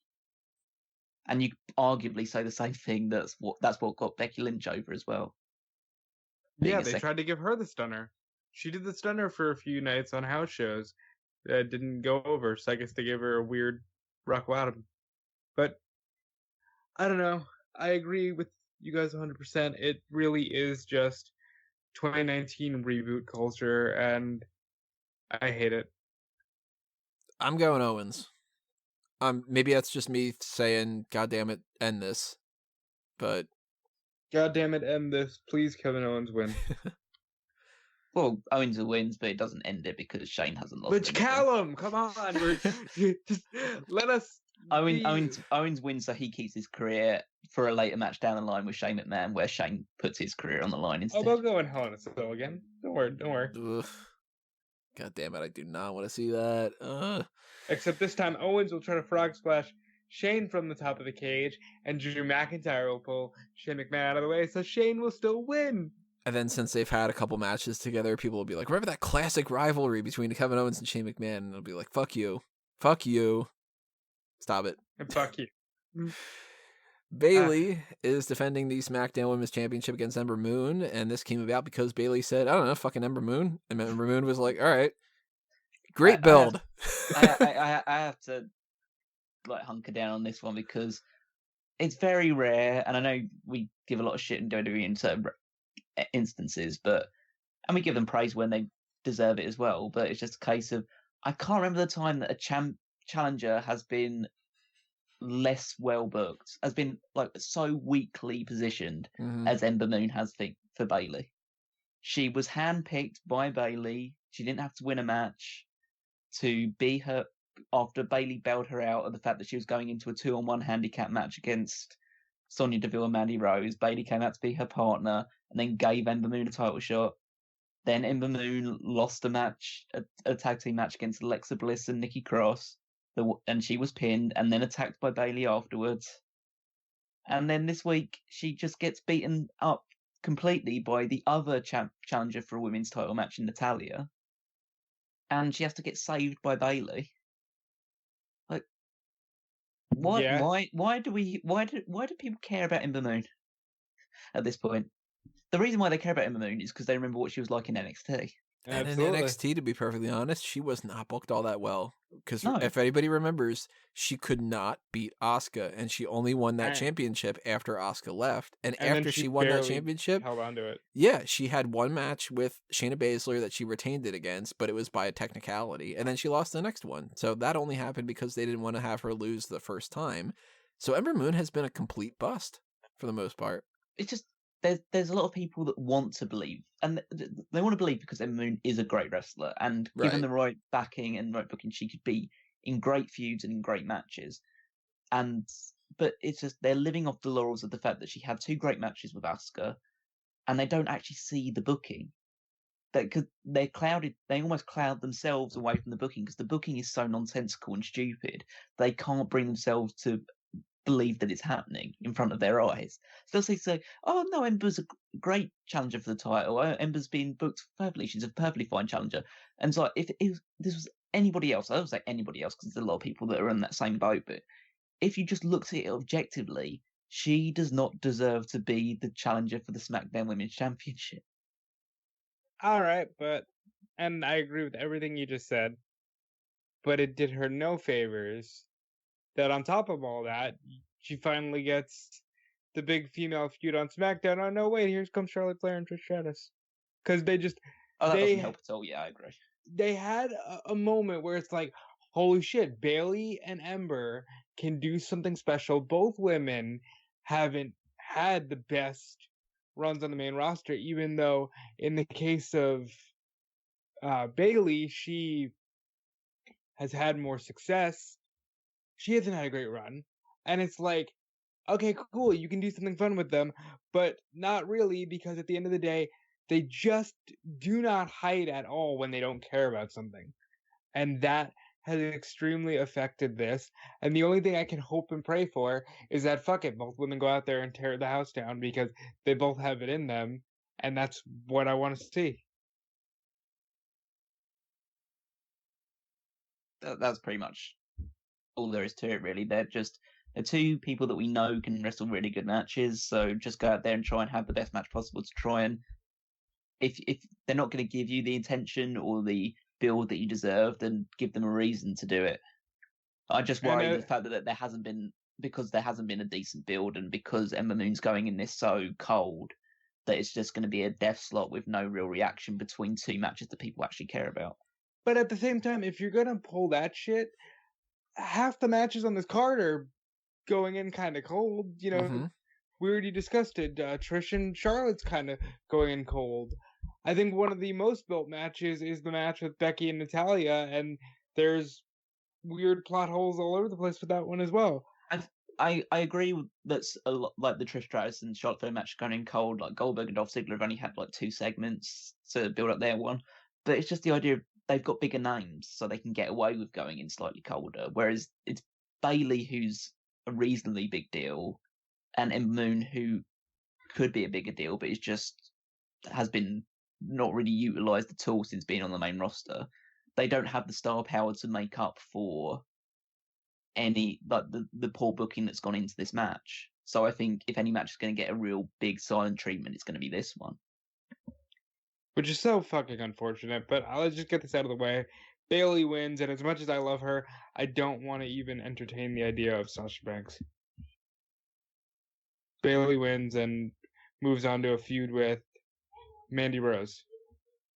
And you arguably say the same thing. That's what got Becky Lynch over as well. Yeah, they tried to give her the stunner. She did the stunner for a few nights on house shows. That didn't go over, so I guess they gave her a weird rock bottom. But I don't know. I agree with you guys 100%. It really is just 2019 reboot culture, and I hate it. I'm going Owens. Maybe that's just me saying, God damn it, end this. But God damn it, end this. Please, Kevin Owens win. Well, Owens wins, but it doesn't end it because Shane hasn't lost. But Callum, come on. Just let us... Owens wins, so he keeps his career for a later match down the line with Shane McMahon, where Shane puts his career on the line instead. Oh, they'll go in Hell in a Cell again. Don't worry. Ugh. God damn it, I do not want to see that. Except this time, Owens will try to frog splash Shane from the top of the cage, and Drew McIntyre will pull Shane McMahon out of the way, so Shane will still win. And then since they've had a couple matches together, people will be like, remember that classic rivalry between Kevin Owens and Shane McMahon? And they'll be like, fuck you. Fuck you. Stop it. And fuck you. Bayley is defending the SmackDown Women's Championship against Ember Moon, and this came about because Bayley said, I don't know, fucking Ember Moon. And Ember Moon was like, all right, great build. I have to hunker down on this one because it's very rare, and I know we give a lot of shit in WWE in certain instances, and we give them praise when they deserve it as well, but it's just a case of, I can't remember the time that a challenger has been less well booked, has been so weakly positioned as Ember Moon has for Bayley. She was handpicked by Bayley. She didn't have to win a match to be her after Bayley bailed her out of the fact that she was going into a 2-on-1 handicap match against Sonya Deville and Mandy Rose. Bayley came out to be her partner and then gave Ember Moon a title shot. Then Ember Moon lost a match, a tag team match against Alexa Bliss and Nikki Cross. And she was pinned and then attacked by Bayley afterwards. And then this week, she just gets beaten up completely by the other challenger for a women's title match in Natalya. And she has to get saved by Bayley. What? Yeah. Why do people care about Ember Moon at this point? The reason why they care about Ember Moon is because they remember what she was like in NXT. And in NXT, to be perfectly honest, she was not booked all that well. Because if anybody remembers, she could not beat Asuka, and she only won that championship after Asuka left. And after she won that championship, held on to it. Yeah, she had one match with Shayna Baszler that she retained it against, but it was by a technicality, and then she lost the next one. So that only happened because they didn't want to have her lose the first time. So Ember Moon has been a complete bust for the most part. It's just there's a lot of people that want to believe, and they want to believe because Ember Moon is a great wrestler, and given the right backing and right booking, she could be in great feuds and in great matches. But it's just they're living off the laurels of the fact that she had 2 great matches with Asuka, and they don't actually see the booking. They're clouded. They almost cloud themselves away from the booking because the booking is so nonsensical and stupid. They can't bring themselves to believe that it's happening in front of their eyes. So they'll say, oh no, Ember's a great challenger for the title. Ember's been booked perfectly. She's a perfectly fine challenger. And so if this was anybody else, I don't say anybody else because there's a lot of people that are in that same boat, but if you just looked at it objectively, she does not deserve to be the challenger for the SmackDown Women's Championship. All right, and I agree with everything you just said, but it did her no favors that on top of all that, she finally gets the big female feud on SmackDown. Oh no, wait, here comes Charlotte Flair and Trish Stratus. Because that doesn't help at all. Yeah, I agree. They had a moment where it's like, holy shit, Bayley and Ember can do something special. Both women haven't had the best runs on the main roster, even though in the case of Bayley, she has had more success. She hasn't had a great run. And it's like, okay, cool, you can do something fun with them, but not really, because at the end of the day, they just do not hide at all when they don't care about something. And that has extremely affected this. And the only thing I can hope and pray for is that, fuck it, both women go out there and tear the house down, because they both have it in them. And that's what I want to see. That's pretty much all there is to it, really. They're two people that we know can wrestle really good matches, so just go out there and try and have the best match possible to try and... If they're not going to give you the intention or the build that you deserve, then give them a reason to do it. I just worry the fact that there hasn't been a decent build, and because Ember Moon's going in this so cold, that it's just going to be a death slot with no real reaction between two matches that people actually care about. But at the same time, if you're going to pull that shit, half the matches on this card are going in kind of cold. You know, we already discussed it. Trish and Charlotte's kind of going in cold. I think one of the most built matches is the match with Becky and Natalya, and there's weird plot holes all over the place with that one as well. I agree that's a lot like the Trish Stratus and Charlotte Flair match going in cold. Like Goldberg and Dolph Ziggler have only had like 2 segments to build up their one, but it's just the idea of they've got bigger names, so they can get away with going in slightly colder. Whereas it's Bayley, who's a reasonably big deal, and Ember Moon, who could be a bigger deal, but has been not really utilised at all since being on the main roster. They don't have the star power to make up for any the poor booking that's gone into this match. So I think if any match is going to get a real big silent treatment, it's going to be this one. Which is so fucking unfortunate, but let's just get this out of the way. Bayley wins, and as much as I love her, I don't want to even entertain the idea of Sasha Banks. Bayley wins and moves on to a feud with Mandy Rose.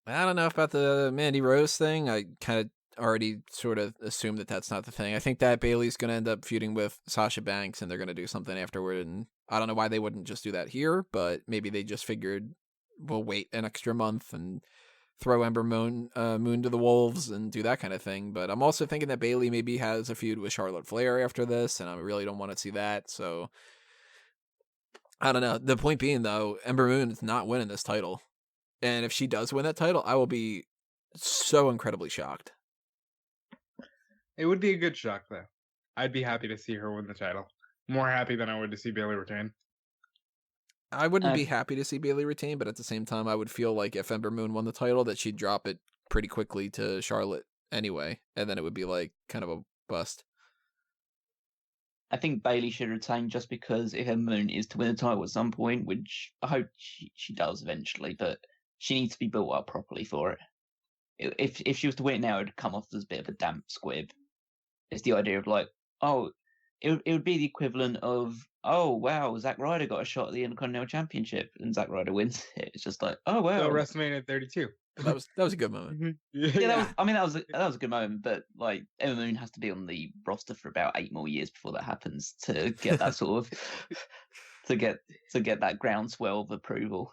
I don't know about the Mandy Rose thing. I kind of already sort of assumed that that's not the thing. I think that Bayley's going to end up feuding with Sasha Banks, and they're going to do something afterward. And I don't know why they wouldn't just do that here, but maybe they just figured we'll wait an extra month and throw Ember Moon to the wolves and do that kind of thing. But I'm also thinking that Bayley maybe has a feud with Charlotte Flair after this, and I really don't want to see that. So I don't know. The point being, though, Ember Moon is not winning this title. And if she does win that title, I will be so incredibly shocked. It would be a good shock, though. I'd be happy to see her win the title. More happy than I would to see Bayley retain. I wouldn't be happy to see Bayley retain, but at the same time, I would feel like if Ember Moon won the title, that she'd drop it pretty quickly to Charlotte anyway, and then it would be like kind of a bust. I think Bayley should retain just because if Ember Moon is to win the title at some point, which I hope she does eventually, but she needs to be built up properly for it. If she was to win it now, it would come off as a bit of a damp squib. It's the idea of like, oh, it would be the equivalent of, oh wow, Zack Ryder got a shot at the Intercontinental Championship and Zack Ryder wins it. It's just like, oh wow. So WrestleMania 32. That was a good moment. That was a good moment, but like Ember Moon has to be on the roster for about 8 more years before that happens to get that sort of to get that groundswell of approval.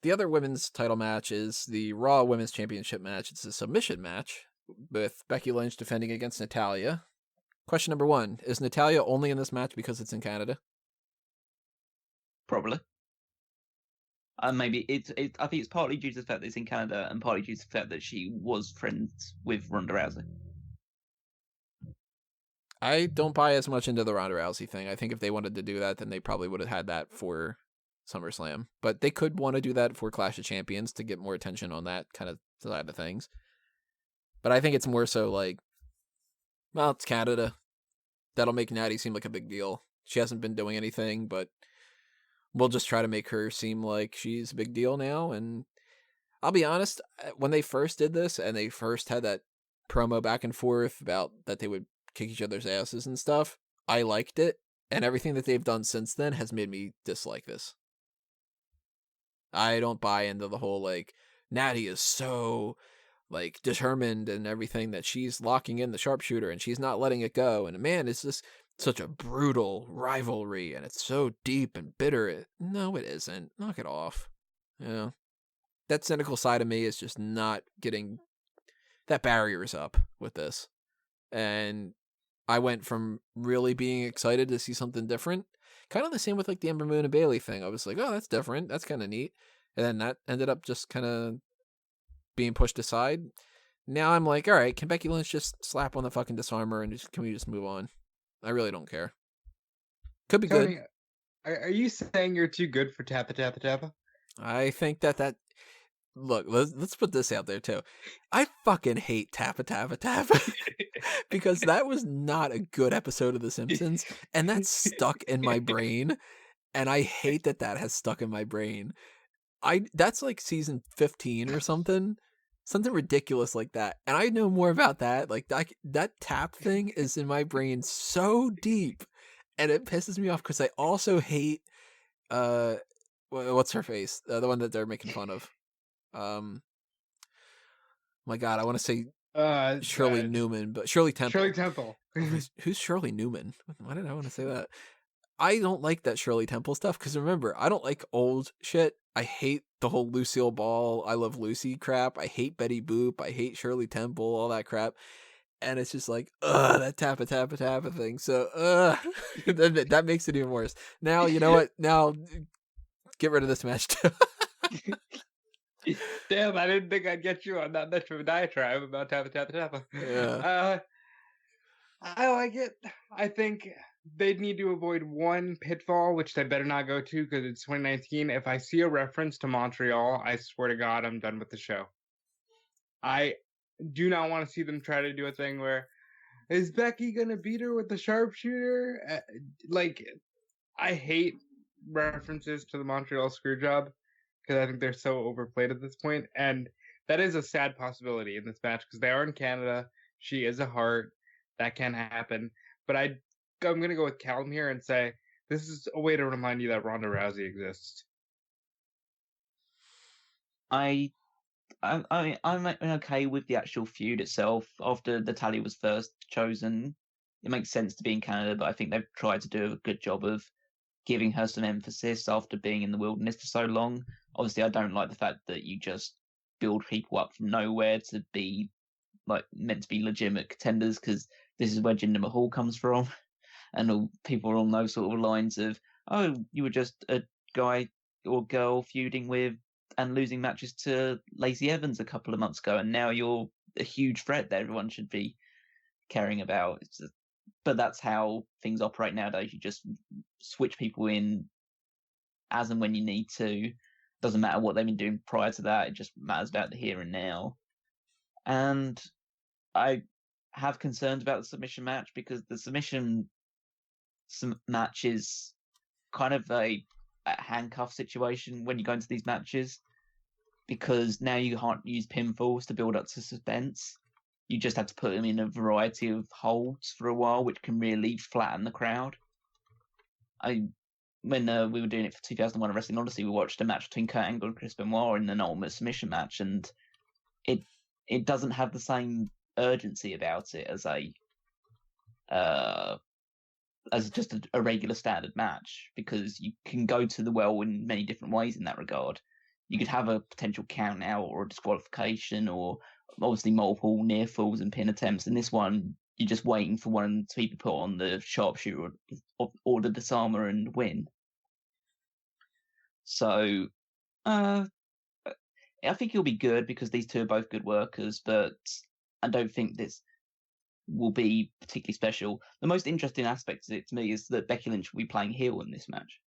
The other women's title match is the Raw Women's Championship match. It's a submission match with Becky Lynch defending against Natalya. Question number 1, is Natalya only in this match because it's in Canada? Probably. Maybe I think it's partly due to the fact that it's in Canada and partly due to the fact that she was friends with Ronda Rousey. I don't buy as much into the Ronda Rousey thing. I think if they wanted to do that, then they probably would have had that for SummerSlam. But they could want to do that for Clash of Champions to get more attention on that kind of side of things. But I think it's more so like, well, it's Canada. That'll make Natty seem like a big deal. She hasn't been doing anything, but we'll just try to make her seem like she's a big deal now. And I'll be honest, when they first did this and they first had that promo back and forth about that they would kick each other's asses and stuff, I liked it. And everything that they've done since then has made me dislike this. I don't buy into the whole, like, Natty is so, like, determined and everything that she's locking in the sharpshooter and she's not letting it go. And man, it's just such a brutal rivalry and it's so deep and bitter. No, it isn't. Knock it off. You know, that cynical side of me is just not getting, that barrier is up with this. And I went from really being excited to see something different. Kind of the same with like the Ember Moon and Bayley thing. I was like, oh, that's different. That's kind of neat. And then that ended up just kind of being pushed aside. Now I'm like, all right, can Becky Lynch just slap on the fucking disarmer and can we just move on? I really don't care. Could be Tony, good. Are you saying you're too good for Tappa Tappa Tappa? I think that look, let's put this out there too. I fucking hate Tappa Tappa Tappa because that was not a good episode of The Simpsons, and that's stuck in my brain, and I hate that has stuck in my brain. That's like season 15 or something ridiculous like that, and I know more about that. Like that tap thing is in my brain so deep, and it pisses me off because I also hate what's her face, the one that they're making fun of. My God, I want to say Shirley Newman, but Shirley Temple. Shirley Temple. Who's Shirley Newman? Why did I want to say that? I don't like that Shirley Temple stuff because remember, I don't like old shit. I hate the whole Lucille Ball, I Love Lucy crap. I hate Betty Boop. I hate Shirley Temple, all that crap. And it's just like, that Tappa Tappa Tappa thing. So, that makes it even worse. Now, you know what? Now, get rid of this match too. Damn, I didn't think I'd get you on that much of a diatribe about Tappa Tappa Tappa. Yeah. I like it. I think they'd need to avoid one pitfall, which they better not go to because it's 2019. If I see a reference to Montreal, I swear to God, I'm done with the show. I do not want to see them try to do a thing where, is Becky going to beat her with the sharpshooter? I hate references to the Montreal Screwjob because I think they're so overplayed at this point. And that is a sad possibility in this match because they are in Canada. She is a heart. That can happen. But I'm going to go with Callum here and say this is a way to remind you that Ronda Rousey exists. I'm okay with the actual feud itself. After Natalya was first chosen, it makes sense to be in Canada, but I think they've tried to do a good job of giving her some emphasis after being in the wilderness for so long. Obviously, I don't like the fact that you just build people up from nowhere to be like meant to be legitimate contenders, because this is where Jinder Mahal comes from, and all people are on those sort of lines of, oh, you were just a guy or girl feuding with and losing matches to Lacey Evans a couple of months ago, and now you're a huge threat that everyone should be caring about. But that's how things operate nowadays. You just switch people in as and when you need to. Doesn't matter what they've been doing prior to that. It just matters about the here and now. And I have concerns about the submission match because the submission match is kind of a handcuff situation when you go into these matches, because now you can't use pinfalls to build up to suspense. You just have to put them in a variety of holds for a while, which can really flatten the crowd. When we were doing it for 2001 Wrestling Odyssey, we watched a match between Kurt Angle and Chris Benoit in an ultimate submission match, and it doesn't have the same urgency about it as just a regular standard match, because you can go to the well in many different ways in that regard. You could have a potential count out or a disqualification, or obviously multiple near falls and pin attempts. In this one, you're just waiting for one to be put on the sharpshooter or the disarmer and win. So, I think it'll be good because these two are both good workers, but I don't think this will be particularly special. The most interesting aspect of it to me is that Becky Lynch will be playing heel in this match.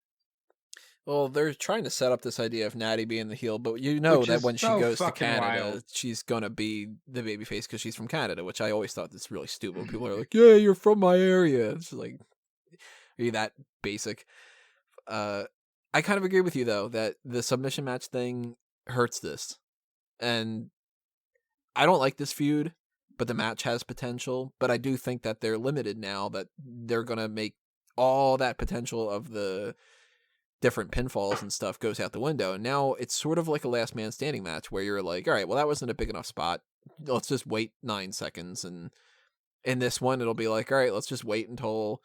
Well, they're trying to set up this idea of Natty being the heel, but you know that when she goes to Canada, she's going to be the babyface because she's from Canada, which I always thought that's really stupid. People are like, yeah, you're from my area. It's like, Are you that basic? I kind of agree with you though that the submission match thing hurts this, and I don't like this feud, but the match has potential. But I do think that they're limited now, that they're gonna make all that potential of the different pinfalls and stuff goes out the window. And now it's sort of like a last man standing match where you're like, all right, well, that wasn't a big enough spot. Let's just wait 9 seconds. And in this one, it'll be like, all right, let's just wait until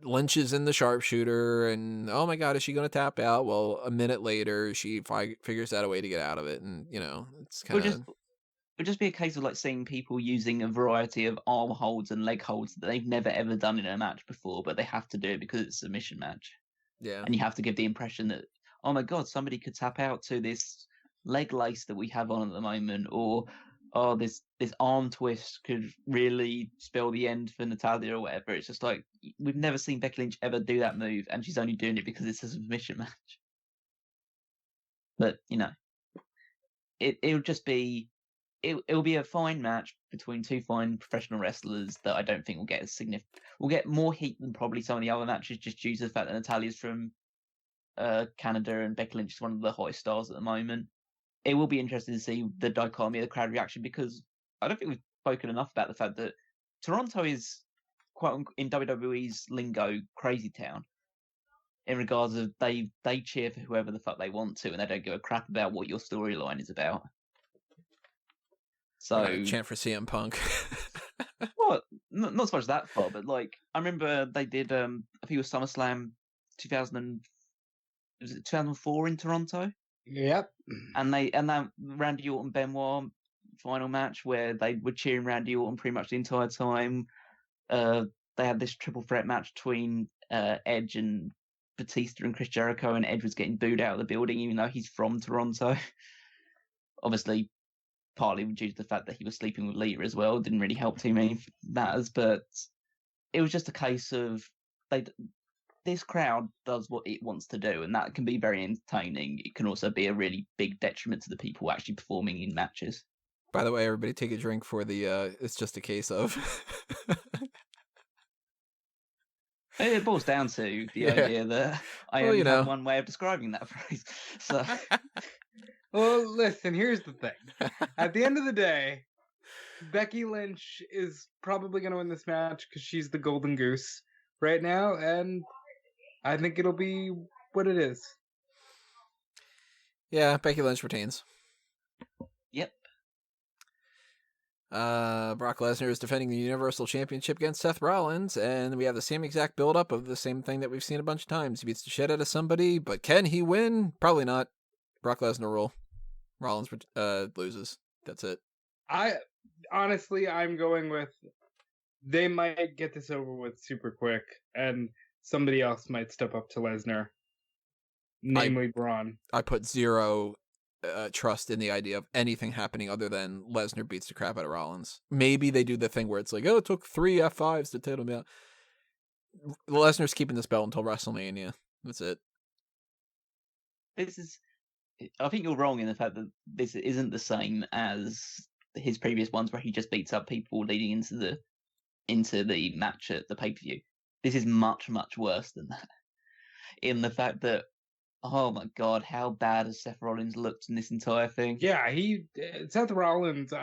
Lynch is in the sharpshooter. And oh my God, is she going to tap out? Well, a minute later, she figures out a way to get out of it. And, it's kind of... It would just be a case of like seeing people using a variety of arm holds and leg holds that they've never ever done in a match before, but they have to do it because it's a submission match. Yeah. And you have to give the impression that, oh my God, somebody could tap out to this leg lace that we have on at the moment, or oh, this arm twist could really spell the end for Natalya or whatever. It's just like, we've never seen Becky Lynch ever do that move, and she's only doing it because it's a submission match. But, it'll just be... It'll be a fine match between two fine professional wrestlers that I don't think will get as significant. Will get more heat than probably some of the other matches, just due to the fact that Natalya's from Canada and Becky Lynch is one of the hottest stars at the moment. It will be interesting to see the dichotomy of the crowd reaction, because I don't think we've spoken enough about the fact that Toronto is, quite in WWE's lingo, crazy town. In regards of they cheer for whoever the fuck they want to, and they don't give a crap about what your storyline is about. So chant for CM Punk. Well, not so much that far, but like I remember they did. I think it was SummerSlam 2004 in Toronto. Yep. And that Randy Orton Benoit final match where they were cheering Randy Orton pretty much the entire time. They had this triple threat match between Edge and Batista and Chris Jericho, and Edge was getting booed out of the building even though he's from Toronto. Obviously, partly due to the fact that he was sleeping with Lita as well. Didn't really help too many matters, but it was just a case of this crowd does what it wants to do, and that can be very entertaining. It can also be a really big detriment to the people actually performing in matches. By the way, everybody take a drink for the it's just a case of. It boils down to the idea that I only have one way of describing that phrase. So... Well, listen, here's the thing. At the end of the day, Becky Lynch is probably going to win this match because she's the golden goose right now, and I think it'll be what it is. Yeah, Becky Lynch retains. Yep. Brock Lesnar is defending the Universal Championship against Seth Rollins, and we have the same exact build-up of the same thing that we've seen a bunch of times. He beats the shit out of somebody, but can he win? Probably not. Brock Lesnar rule. Rollins loses. That's it. I'm going with they might get this over with super quick, and somebody else might step up to Lesnar, namely Braun. I put zero trust in the idea of anything happening other than Lesnar beats the crap out of Rollins. Maybe they do the thing where it's like, oh, it took 3 F5s to take him out. Lesnar's keeping this belt until WrestleMania. That's it. I think you're wrong in the fact that this isn't the same as his previous ones where he just beats up people leading into the match at the pay-per-view. This is much, much worse than that. In the fact that, oh my God, how bad has Seth Rollins looked in this entire thing? Yeah, Seth Rollins,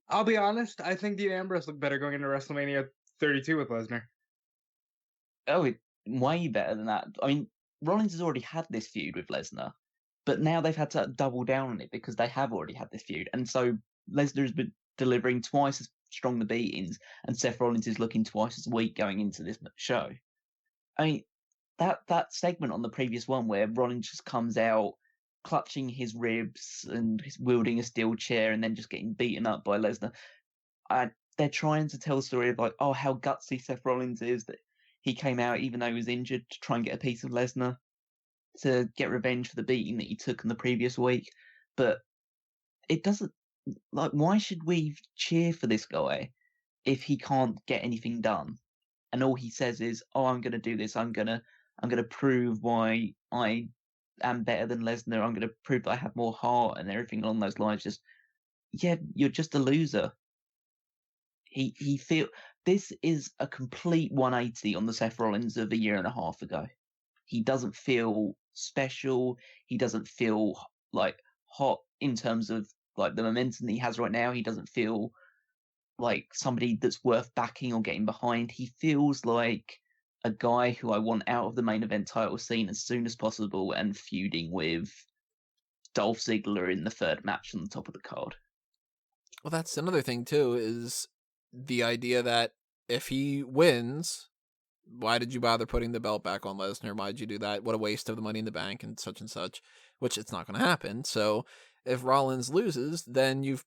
I'll be honest, I think Dean Ambrose looked better going into WrestleMania 32 with Lesnar. Oh, way better than that. I mean, Rollins has already had this feud with Lesnar. But now they've had to double down on it because they have already had this feud. And so Lesnar's been delivering twice as strong the beatings, and Seth Rollins is looking twice as weak going into this show. I mean, that segment on the previous one where Rollins just comes out clutching his ribs and wielding a steel chair and then just getting beaten up by Lesnar. They're trying to tell the story of like, oh, how gutsy Seth Rollins is that he came out even though he was injured to try and get a piece of Lesnar, to get revenge for the beating that he took in the previous week. But it doesn't, like, why should we cheer for this guy if he can't get anything done? And all he says is, oh, I'm going to do this. I'm going to prove why I am better than Lesnar. I'm going to prove that I have more heart and everything along those lines. Just, yeah, you're just a loser. this is a complete 180 on the Seth Rollins of a year and a half ago. He doesn't feel special. He doesn't feel like hot in terms of like the momentum that he has right now. He doesn't feel like somebody that's worth backing or getting behind. He feels like a guy who I want out of the main event title scene as soon as possible and feuding with Dolph Ziggler in the third match on the top of the card. Well, that's another thing too, is the idea that if he wins, why did you bother putting the belt back on Lesnar? Why did you do that? What a waste of the Money in the Bank and such, which it's not going to happen. So if Rollins loses, then you've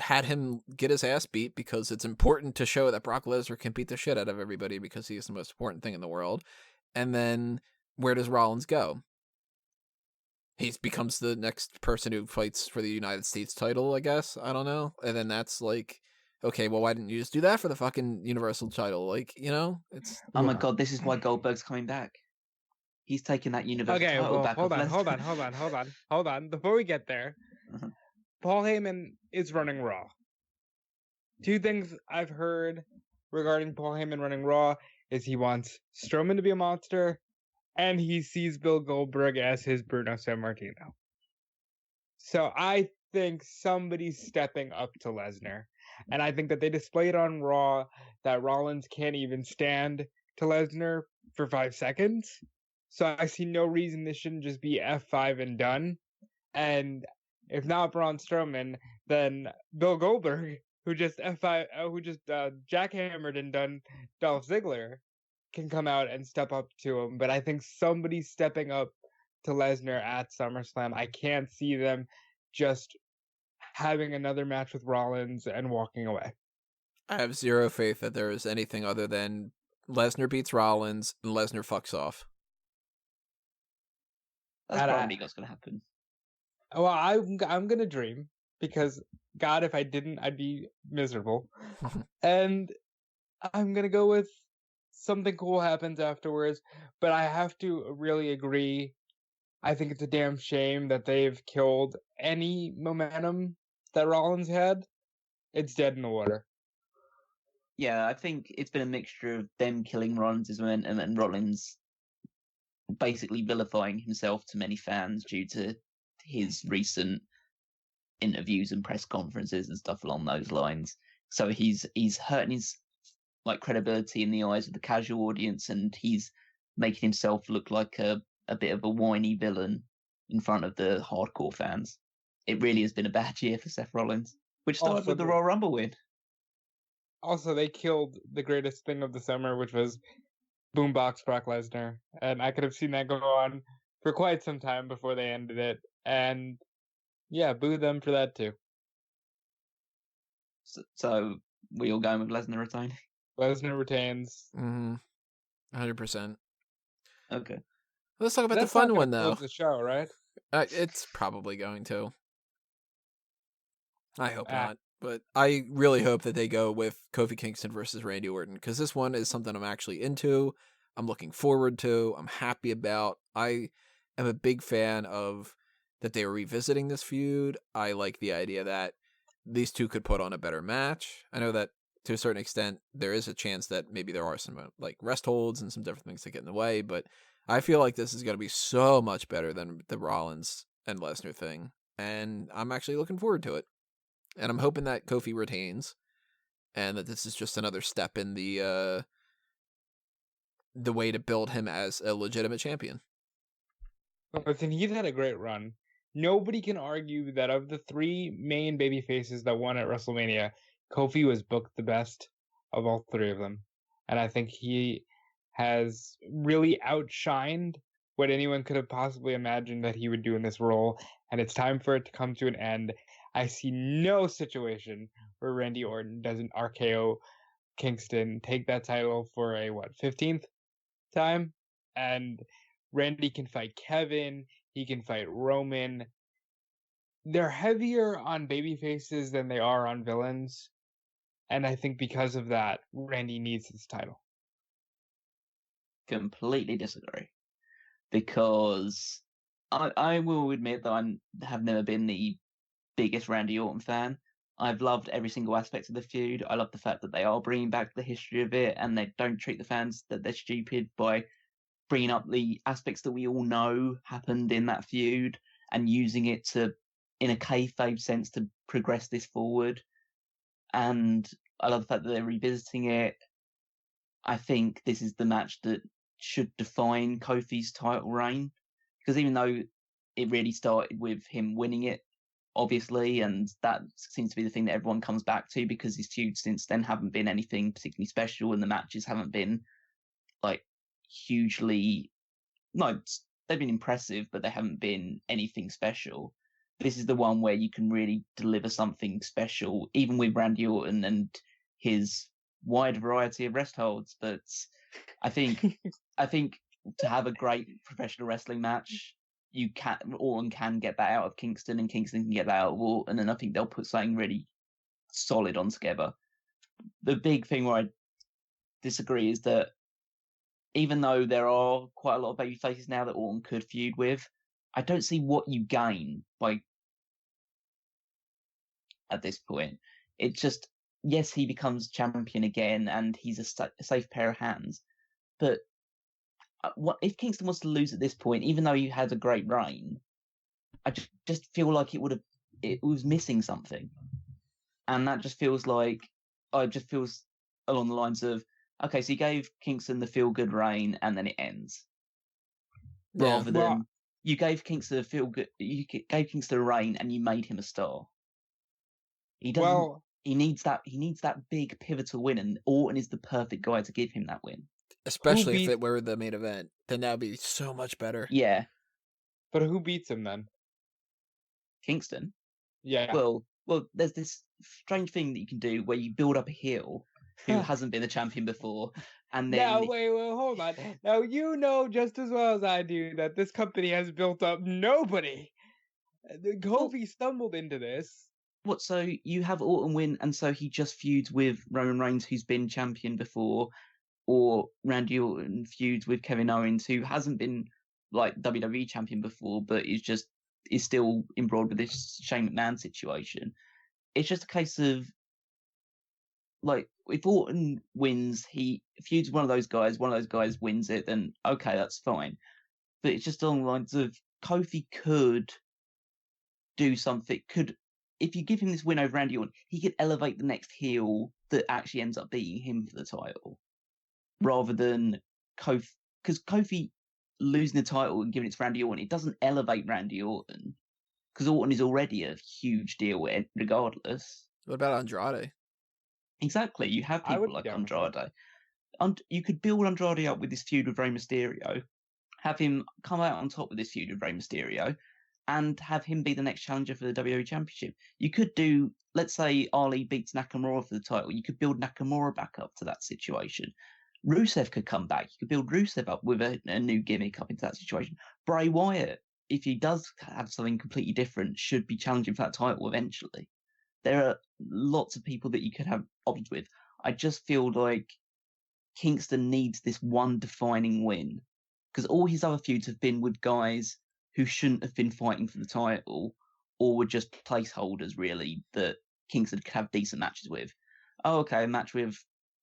had him get his ass beat because it's important to show that Brock Lesnar can beat the shit out of everybody because he is the most important thing in the world. And then where does Rollins go? He becomes the next person who fights for the United States title, I guess. I don't know. And then that's like, okay, well, why didn't you just do that for the fucking Universal title? Like, you know, it's... Oh my God, this is why Goldberg's coming back. He's taking that Universal title back off Lesnar. Hold on. Before we get there, Paul Heyman is running Raw. Two things I've heard regarding Paul Heyman running Raw is he wants Strowman to be a monster, and he sees Bill Goldberg as his Bruno Sammartino. So I think somebody's stepping up to Lesnar. And I think that they displayed on Raw that Rollins can't even stand to Lesnar for 5 seconds. So I see no reason this shouldn't just be F5 and done. And if not Braun Strowman, then Bill Goldberg, who just jackhammered and done Dolph Ziggler, can come out and step up to him. But I think somebody's stepping up to Lesnar at SummerSlam. I can't see them just having another match with Rollins and walking away. I have zero faith that there is anything other than Lesnar beats Rollins and Lesnar fucks off. That's probably what's going to happen. Well, I'm going to dream, because God, if I didn't, I'd be miserable. And I'm going to go with something cool happens afterwards, but I have to really agree. I think it's a damn shame that they've killed any momentum that Rollins had. It's dead in the water. Yeah, I think it's been a mixture of them killing Rollins' momentum and Rollins basically vilifying himself to many fans due to his recent interviews and press conferences and stuff along those lines. So he's hurting his credibility in the eyes of the casual audience, and he's making himself look like a bit of a whiny villain in front of the hardcore fans. It really has been a bad year for Seth Rollins, which started with the Royal Rumble win. Also, they killed the greatest thing of the summer, which was Boombox Brock Lesnar. And I could have seen that go on for quite some time before they ended it. And yeah, boo them for that too. So we all going with Lesnar retaining? Lesnar retains. 100%. Okay. Let's talk about the fun one, though. The show, right? It's probably going to. I hope not. But I really hope that they go with Kofi Kingston versus Randy Orton, because this one is something I'm actually into. I'm looking forward to. I'm happy about. I am a big fan of that they are revisiting this feud. I like the idea that these two could put on a better match. I know that to a certain extent, there is a chance that maybe there are some rest holds and some different things that get in the way, but I feel like this is going to be so much better than the Rollins and Lesnar thing, and I'm actually looking forward to it. And I'm hoping that Kofi retains, and that this is just another step in the way to build him as a legitimate champion. Listen, he's had a great run. Nobody can argue that of the 3 main baby faces that won at WrestleMania, Kofi was booked the best of all 3 of them. And I think he has really outshined what anyone could have possibly imagined that he would do in this role. And it's time for it to come to an end. I see no situation where Randy Orton doesn't RKO Kingston, take that title for a 15th time, and Randy can fight Kevin, he can fight Roman. They're heavier on baby faces than they are on villains, and I think because of that, Randy needs this title. Completely disagree, because I will admit that I have never been the biggest Randy Orton fan. I've loved every single aspect of the feud. I love the fact that they are bringing back the history of it, and they don't treat the fans that they're stupid by bringing up the aspects that we all know happened in that feud and using it to, in a kayfabe sense, to progress this forward. And I love the fact that they're revisiting it. I think this is the match that should define Kofi's title reign, because even though it really started with him winning it, obviously, and that seems to be the thing that everyone comes back to, because his feuds since then haven't been anything particularly special, and the matches haven't been like hugely, no, they've been impressive, but they haven't been anything special. This is the one where you can really deliver something special, even with Randy Orton and his wide variety of rest holds. But I think to have a great professional wrestling match, Orton can get that out of Kingston, and Kingston can get that out of Orton, and I think they'll put something really solid on together. The big thing where I disagree is that even though there are quite a lot of baby faces now that Orton could feud with, I don't see what you gain by at this point. It's just, yes, he becomes champion again, and he's a safe pair of hands. But what if Kingston was to lose at this point, even though you had a great reign? I just feel like it was missing something, and that just feels like feels along the lines of, okay, so you gave Kingston the feel-good reign, and then it ends. Rather than you gave Kingston a reign, and you made him a star. He doesn't. He needs that big pivotal win, and Orton is the perfect guy to give him that win. Especially if it were the main event, then that would be so much better. Yeah. But who beats him then? Kingston. Yeah. Well, there's this strange thing that you can do where you build up a heel who hasn't been the champion before, and then... Now, wait, hold on. Now, you know just as well as I do that this company has built up nobody. Kofi stumbled into this. What, so you have Orton win, and so he just feuds with Roman Reigns, who's been champion before, or Randy Orton feuds with Kevin Owens, who hasn't been, like, WWE champion before, but is still embroiled with this Shane McMahon situation. It's just a case of, like, if Orton wins, he feuds with one of those guys wins it, then okay, that's fine. But it's just along the lines of Kofi could do something, if you give him this win over Randy Orton, he could elevate the next heel that actually ends up beating him for the title, rather than Kofi, because Kofi losing the title and giving it to Randy Orton, it doesn't elevate Randy Orton, because Orton is already a huge deal regardless. What about Andrade? Exactly, you have people like Andrade. You could build Andrade up with this feud with Rey Mysterio, have him come out on top with this feud with Rey Mysterio, and have him be the next challenger for the WWE Championship. You could do, let's say Ali beats Nakamura for the title, you could build Nakamura back up to that situation. Rusev could come back, you could build Rusev up with a new gimmick up into that situation. Bray Wyatt, if he does have something completely different, should be challenging for that title eventually. There are lots of people that you could have options with. I just feel like Kingston needs this one defining win, because all his other feuds have been with guys who shouldn't have been fighting for the title, or were just placeholders, really, that Kingston could have decent matches with. Oh, okay, a match with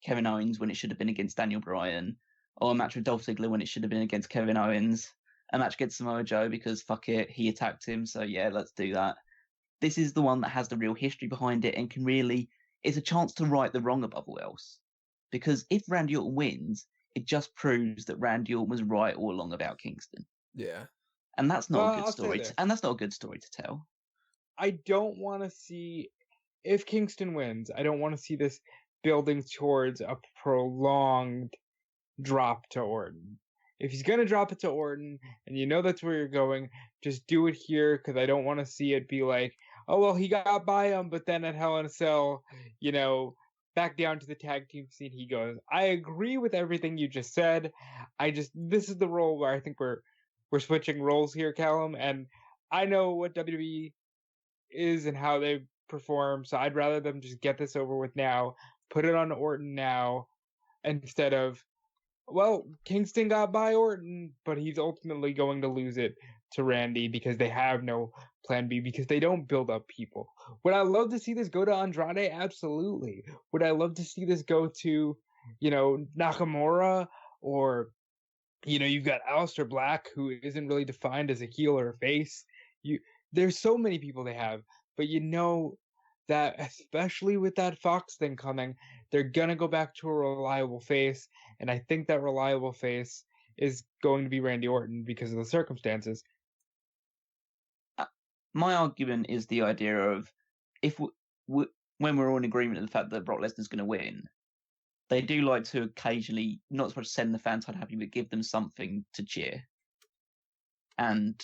Kevin Owens when it should have been against Daniel Bryan, or a match with Dolph Ziggler when it should have been against Kevin Owens, a match against Samoa Joe because, fuck it, he attacked him, so yeah, let's do that. This is the one that has the real history behind it and can really... It's a chance to right the wrong above all else. Because if Randy Orton wins, it just proves that Randy Orton was right all along about Kingston. Yeah. And that's not a good story. And that's not a good story to tell. I don't want to see, if Kingston wins, I don't want to see this building towards a prolonged drop to Orton. If he's going to drop it to Orton, and you know that's where you're going, just do it here, because I don't want to see it be like, oh, well, he got by him, but then at Hell in a Cell, back down to the tag team scene he goes. I agree with everything you just said. This is the role where I think we're switching roles here, Callum, and I know what WWE is and how they perform, so I'd rather them just get this over with now, put it on Orton now, instead of, well, Kingston got by Orton, but he's ultimately going to lose it to Randy because they have no plan B, because they don't build up people. Would I love to see this go to Andrade? Absolutely. Would I love to see this go to, Nakamura, or, you've got Aleister Black, who isn't really defined as a heel or a face. There's so many people they have, but that especially with that Fox thing coming, they're gonna go back to a reliable face, and I think that reliable face is going to be Randy Orton because of the circumstances. My argument is the idea of if when we're all in agreement of the fact that Brock Lesnar's going to win, they do like to occasionally not so much send the fans unhappy, but give them something to cheer. And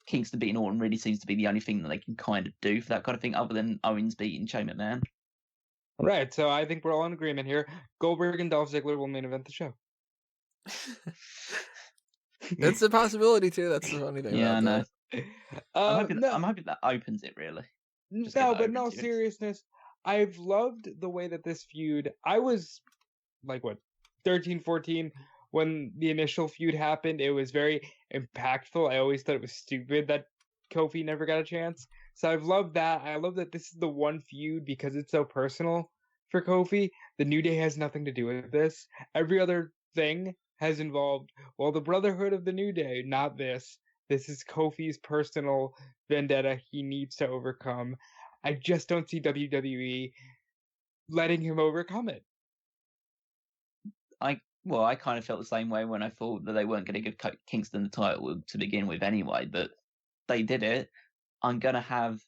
Kingston beating Orton really seems to be the only thing that they can kind of do for that kind of thing, other than Owens beating Shane McMahon. Right, so I think we're all in agreement here. Goldberg and Dolph Ziggler will main event the show. That's a possibility too. That's the funny thing. Yeah, about I know. that. I'm hoping that opens it, really. No, but no seriousness. I've loved the way that this feud. I was 13, 14 when the initial feud happened. It was very impactful. I always thought it was stupid that Kofi never got a chance. So I've loved that. I love that this is the one feud because it's so personal for Kofi. The New Day has nothing to do with this. Every other thing has involved, the Brotherhood of the New Day, not this. This is Kofi's personal vendetta he needs to overcome. I just don't see WWE letting him overcome it. I kind of felt the same way when I thought that they weren't going to give Kingston the title to begin with anyway, but they did it. I'm going to have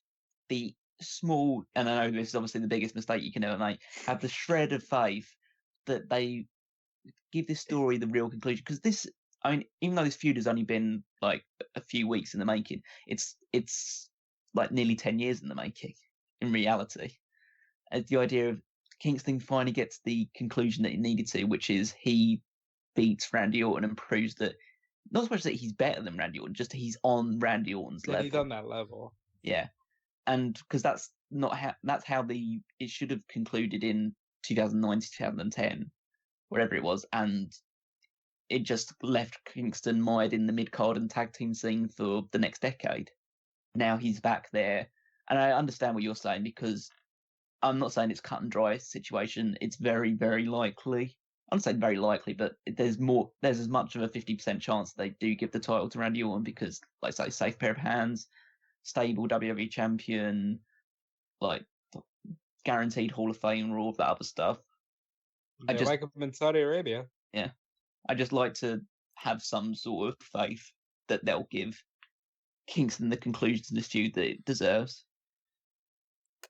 the small, and I know this is obviously the biggest mistake you can ever make, have the shred of faith that they give this story the real conclusion. Because even though this feud has only been like a few weeks in the making, it's like nearly 10 years in the making in reality. The idea of Kingston finally gets the conclusion that he needed to, which is he beats Randy Orton and proves that not so much that he's better than Randy Orton, just he's on Randy Orton's level. He's on that level. Yeah, and because that's how it should have concluded in 2009 to 2010, wherever it was, and it just left Kingston mired in the mid-card and tag team scene for the next decade. Now he's back there, and I understand what you're saying, because I'm not saying it's cut and dry situation. It's very, very likely. I'm saying very likely, but there's as much of a 50% chance they do give the title to Randy Orton because, like I say, safe pair of hands, stable WWE champion, guaranteed Hall of Fame, or all of that other stuff. They like him in Saudi Arabia. Yeah. I just like to have some sort of faith that they'll give Kingston the conclusion to this feud that it deserves.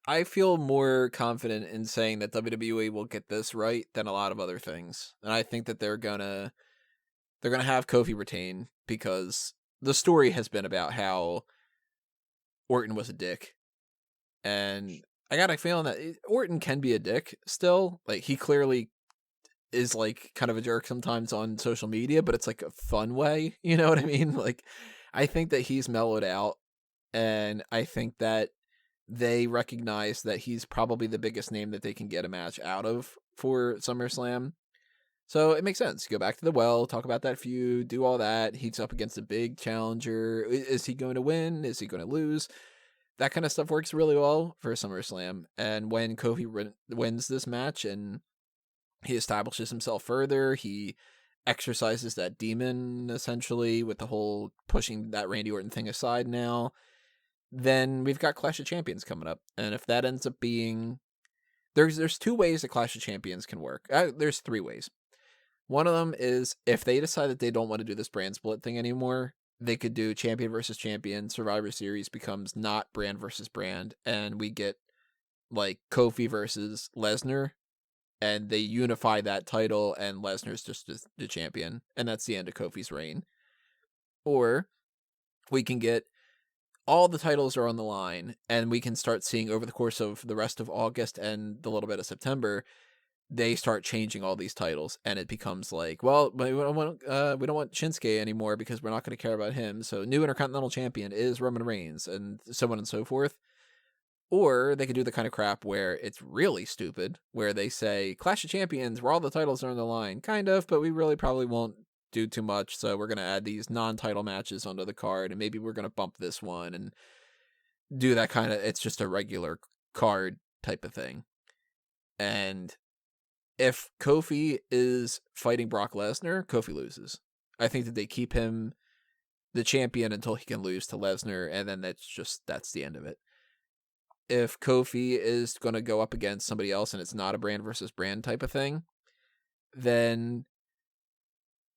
I feel more confident in saying that WWE will get this right than a lot of other things. And I think that they're gonna have Kofi retain because the story has been about how Orton was a dick. And I got a feeling that Orton can be a dick still. Like, he clearly is kind of a jerk sometimes on social media, but it's a fun way. You know what I mean? I think that he's mellowed out, and I think that they recognize that he's probably the biggest name that they can get a match out of for SummerSlam. So it makes sense. Go back to the well, talk about that feud, do all that. He's up against a big challenger. Is he going to win? Is he going to lose? That kind of stuff works really well for SummerSlam. And when Kofi wins this match and he establishes himself further, he exercises that demon, essentially, with the whole pushing that Randy Orton thing aside now, then we've got Clash of Champions coming up. And if that ends up being... There's two ways a Clash of Champions can work. There's three ways. One of them is if they decide that they don't want to do this brand split thing anymore, they could do champion versus champion. Survivor Series becomes not brand versus brand, and we get Kofi versus Lesnar, and they unify that title, and Lesnar's just the champion, and that's the end of Kofi's reign. Or we can get all the titles are on the line, and we can start seeing over the course of the rest of August and the little bit of September, they start changing all these titles, and it becomes we don't want Shinsuke anymore because we're not going to care about him. So new Intercontinental Champion is Roman Reigns, and so on and so forth. Or they could do the kind of crap where it's really stupid, where they say Clash of Champions, where all the titles are on the line, kind of, but we really probably won't do too much, so we're going to add these non-title matches onto the card, and maybe we're going to bump this one and do that kind of, it's just a regular card type of thing. And if Kofi is fighting Brock Lesnar, Kofi loses. I think that they keep him the champion until he can lose to Lesnar, and then that's the end of it. If Kofi is going to go up against somebody else and it's not a brand versus brand type of thing, then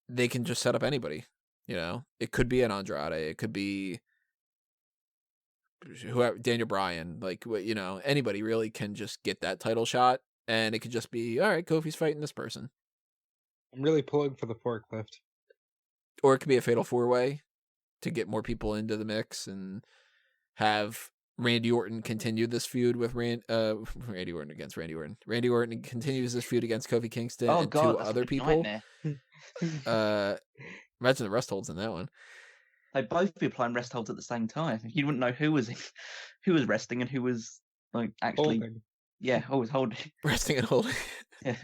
they can just set up anybody. It could be an Andrade, it could be whoever, Daniel Bryan, anybody really can just get that title shot, and it could just be, all right, Kofi's fighting this person. I'm really pulling for the forklift. Or it could be a fatal 4-way to get more people into the mix and have Randy Orton continue this feud with Randy Orton against Randy Orton. Randy Orton continues this feud against Kofi Kingston and two other people. Imagine the rest holds in that one. They both be applying rest holds at the same time. You wouldn't know who was resting and who was actually Holding. Yeah, always holding. Resting and holding. Yeah.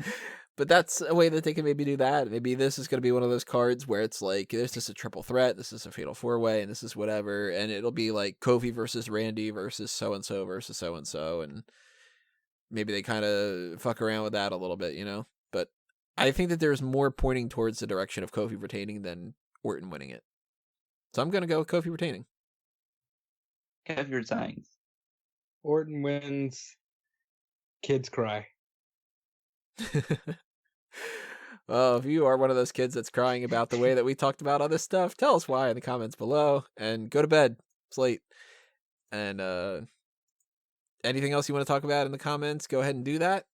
But that's a way that they can maybe do that. Maybe this is going to be one of those cards where it's like, this is a triple threat, this is a fatal 4-way, and this is whatever, and it'll be like Kofi versus Randy versus so-and-so versus so-and-so, and maybe they kind of fuck around with that a little bit, But I think that there's more pointing towards the direction of Kofi retaining than Orton winning it. So I'm going to go with Kofi retaining. Kofi retains. Orton wins. Kids cry. Well, if you are one of those kids that's crying about the way that we talked about all this stuff, tell us why in the comments below, and go to bed. It's late. And anything else you want to talk about in the comments, go ahead and do that,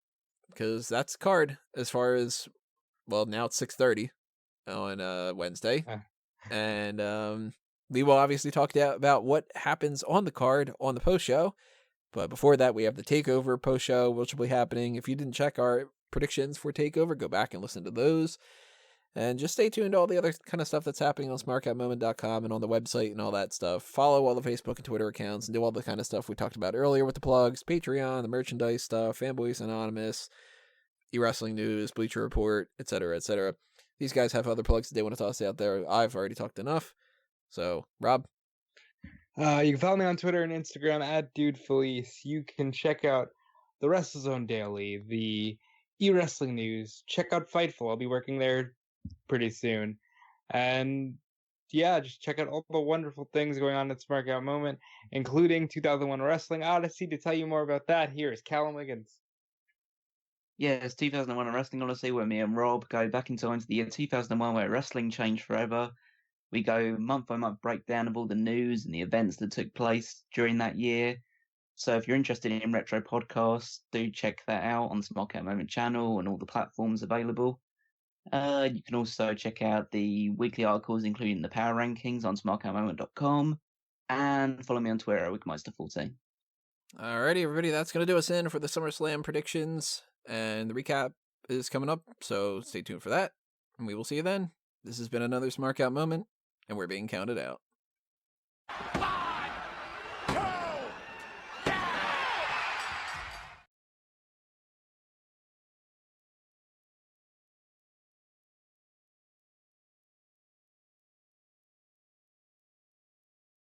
because that's card as far as, well, now it's 6:30 on Wednesday. And we will obviously talk about what happens on the card on the post show. But before that, we have the TakeOver post show, which will be happening. If you didn't check our predictions for TakeOver, go back and listen to those. And just stay tuned to all the other kind of stuff that's happening on smarkoutmoment.com and on the website and all that stuff. Follow all the Facebook and Twitter accounts and do all the kind of stuff we talked about earlier with the plugs, Patreon, the merchandise stuff, Fanboys Anonymous, eWrestling News, Bleacher Report, etc., etc. These guys have other plugs that they want to toss out there. I've already talked enough. So, Rob? You can follow me on Twitter and Instagram at DudeFelice. You can check out the WrestleZone Daily, the eWrestling News. Check out Fightful. I'll be working there pretty soon. And yeah, just check out all the wonderful things going on at Smark Out Moment, including 2001 Wrestling Odyssey. To tell you more about that, here is Callum Wiggins. Yes, 2001 Wrestling Odyssey, where me and Rob go back in time to the year 2001, where wrestling changed forever. We go month by month breakdown of all the news and the events that took place during that year. So if you're interested in retro podcasts, do check that out on the Smark Out Moment channel and all the platforms available. You can also check out the weekly articles, including the power rankings on smarkoutmoment.com, and follow me on Twitter at Wigmeister14. Alrighty, everybody, that's going to do us in for the SummerSlam predictions, and the recap is coming up, so stay tuned for that, and we will see you then. This has been another Smark Out Moment, and we're being counted out.